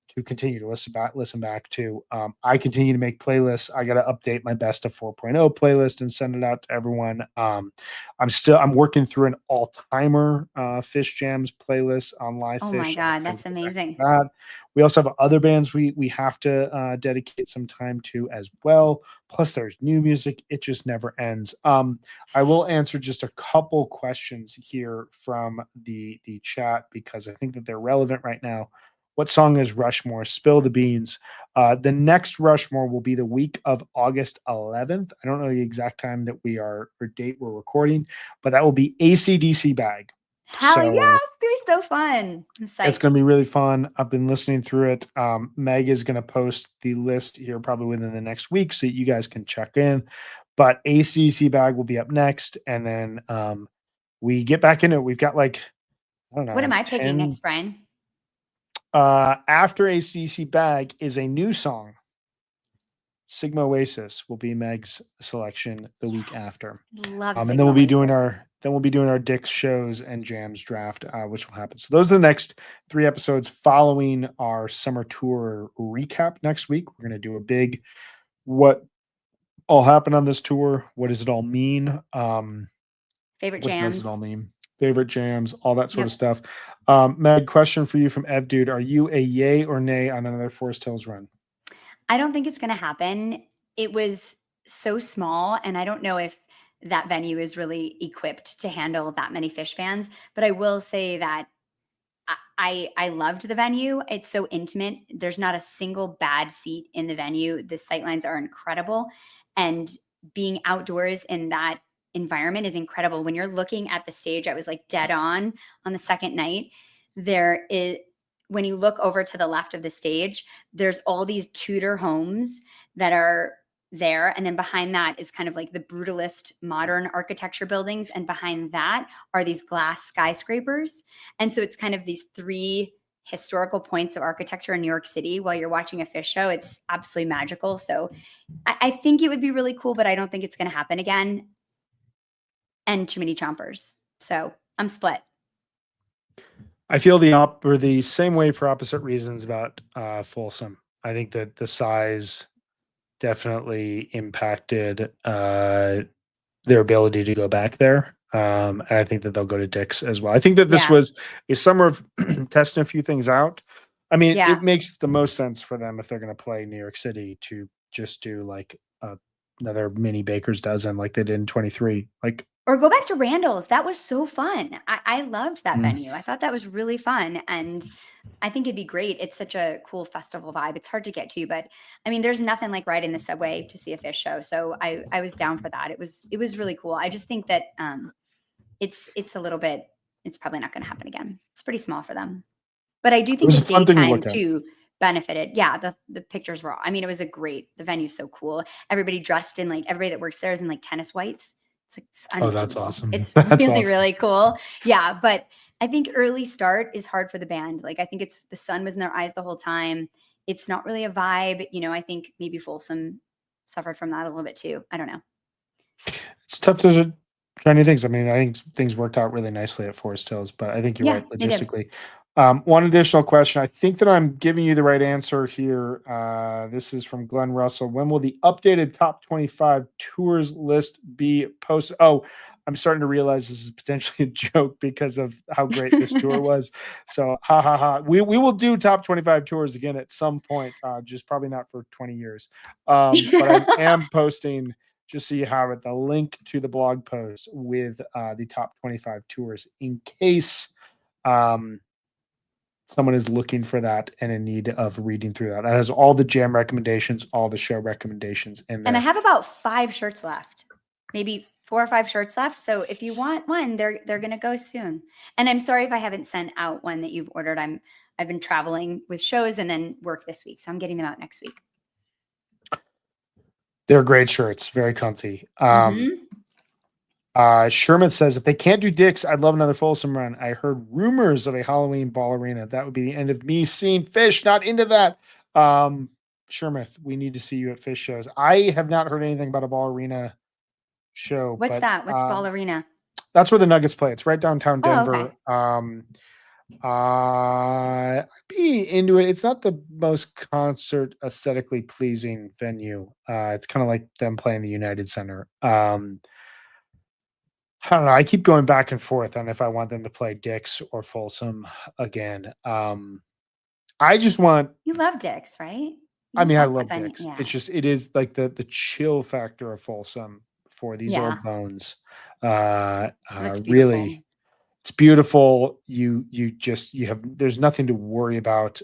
to continue to listen back to. I continue to make playlists. I got to update my best of 4.0 playlist and send it out to everyone. I'm working through an all timer Phish Jams playlist on Live Oh my Phish. I God. intend That's to get back to amazing. that. We also have other bands we have to dedicate some time to as well. Plus, there's new music. It just never ends. I will answer just a couple questions here from the chat because I think that they're relevant right now. What song is Rushmore? Spill the beans. The next Rushmore will be the week of August 11th. I don't know the exact time that or date we're recording, but that will be AC/DC Bag. Hell yeah. So It's going to be so fun. I'm it's psyched. going to be really fun. I've been listening through it. Meg is going to post the list here probably within the next week so you guys can check in. But AC/DC Bag will be up next. And then we get back into it. We've got like, I don't know, What am like I picking 10. next, Brian? After AC/DC Bag is a new song. Sigma Oasis will be Meg's selection the week Yes. after. Love And then Sigma Oasis. we'll be doing our Dick's shows and jams draft, which will happen. So those are the next 3 episodes following our summer tour recap next week. We're going to do a big what all happened on this tour. What does it all mean? Favorite What does it all jams. mean? Favorite jams, all that sort of Yep. stuff. Meg, question for you from Ev Dude. Are you a yay or nay on another Forest Hills run? I don't think it's going to happen. It was so small, and I don't know if that venue is really equipped to handle that many Phish fans. But I will say that I loved the venue. It's so intimate. There's not a single bad seat in the venue. The sightlines are incredible, and being outdoors in that environment is incredible. When you're looking at the stage, I was like dead on the second night. There is when you look over to the left of the stage, there's all these Tudor homes that are there. And then behind that is kind of like the brutalist modern architecture buildings. And behind that are these glass skyscrapers. And so it's kind of these 3 historical points of architecture in New York City while you're watching a Phish show. It's absolutely magical. So I think it would be really cool, but I don't think it's going to happen again. And too many chompers. So I'm split. I feel the same way for opposite reasons about Folsom. I think that the size definitely impacted their ability to go back there. And I think that they'll go to Dick's as well. I think that this was a summer of testing a few things out. I mean, it makes the most sense for them if they're going to play New York City to just do like another mini Baker's Dozen like they did in 23. Like, or go back to Randall's. That was so fun. I loved that venue. I thought that was really fun. And I think it'd be great. It's such a cool festival vibe. It's hard to get to, but I mean, there's nothing like riding the subway to see a Phish show. So I was down for that. It was really cool. I just think that it's a little bit, it's probably not going to happen again. It's pretty small for them. But I do think the daytime too benefited. Yeah, the pictures were, I mean, it was the venue's so cool. Everybody dressed in like, everybody that works there is in like tennis whites. It's that's awesome. It's that's really, awesome. really cool. Yeah. But I think early start is hard for the band. Like, I think the sun was in their eyes the whole time. It's not really a vibe. You know, I think maybe Folsom suffered from that a little bit too. I don't know. It's tough to try new things. I mean, I think things worked out really nicely at Forest Hills, but I think you're right logistically. One additional question. I think that I'm giving you the right answer here. This is from Glenn Russell. When will the updated top 25 tours list be posted? Oh, I'm starting to realize this is potentially a joke because of how great this tour was. So, ha ha ha. We will do top 25 tours again at some point, just probably not for 20 years. But I am posting, just so you have it, the link to the blog post with the top 25 tours in case someone is looking for that and in need of reading through that. That has all the jam recommendations, all the show recommendations in there. And I have about 5 shirts left, maybe 4 or 5 shirts left. So if you want one, they're going to go soon. And I'm sorry if I haven't sent out one that you've ordered. I've been traveling with shows and then work this week. So I'm getting them out next week. They're great shirts. Very comfy. Sherman says, if they can't do Dick's, I'd love another Folsom run. I heard rumors of a Halloween ball arena. That would be the end of me seeing Phish. Not into that. Sherman, we need to see you at Phish shows. I have not heard anything about a ball arena show. What's that? What's ball arena? That's where the Nuggets play. It's right downtown Denver. Oh, okay. I'd be into it. It's not the most concert aesthetically pleasing venue. It's kind of like them playing the United Center. I don't know. I keep going back and forth on if I want them to play Dick's or Folsom again. I just want. You love Dick's, right? I mean, I love Dick's. Yeah. It's just, it is like the chill factor of Folsom for these old bones. Really, it's beautiful. There's nothing to worry about.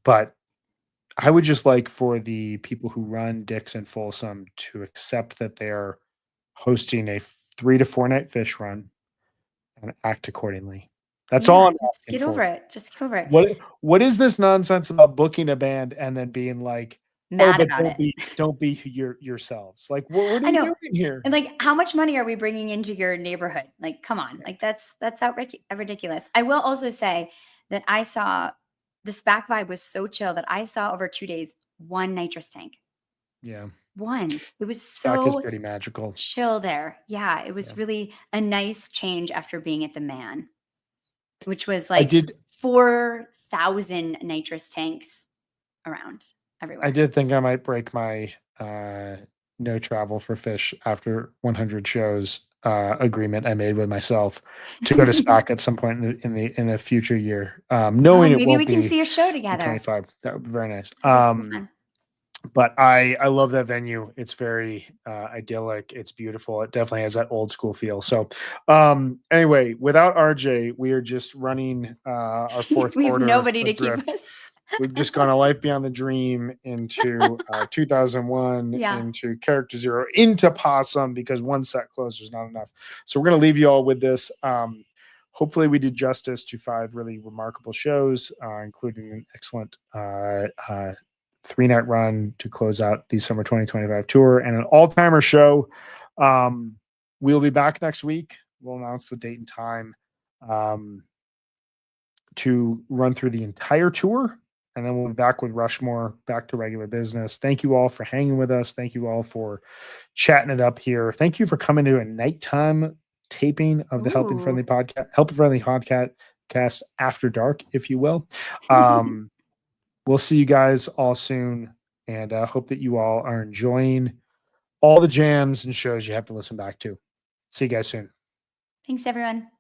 But I would just like for the people who run Dick's and Folsom to accept that they're hosting a 3 to 4 night Phish run and act accordingly. That's all I'm asking for. Just get over it. What is this nonsense about booking a band and then being like, mad about it? Don't be yourselves. Like, what are you doing here? And like, how much money are we bringing into your neighborhood? Like, come on. Like, that's ridiculous. I will also say that I saw the SPAC vibe was so chill that I saw over 2 days 1 nitrous tank. Yeah. 1. It was SPAC is so pretty magical. Chill there. Yeah. It was really a nice change after being at the Man, which was like 4,000 nitrous tanks around everywhere. I did think I might break my no travel for Phish after 100 shows agreement I made with myself to go to SPAC at some point in a future year. Knowing it won't be. Maybe we can see a show together. 25. That would be very nice. But I love that venue. It's very idyllic. It's beautiful. It definitely has that old school feel. So anyway, without RJ, we are just running our fourth we quarter. We have nobody to keep us. We've just gone a life beyond the dream into 2001, into Character Zero, into Possum, because 1 set closer is not enough. So we're going to leave you all with this. Hopefully we did justice to 5 really remarkable shows, including an excellent 3-night run to close out the summer 2025 tour and an all-timer show. We'll be back next week. We'll announce the date and time to run through the entire tour. And then we'll be back with Rushmore, back to regular business. Thank you all for hanging with us. Thank you all for chatting it up here. Thank you for coming to a nighttime taping of the Helping Friendly podcast after dark, if you will. We'll see you guys all soon, and hope that you all are enjoying all the jams and shows you have to listen back to. See you guys soon. Thanks, everyone.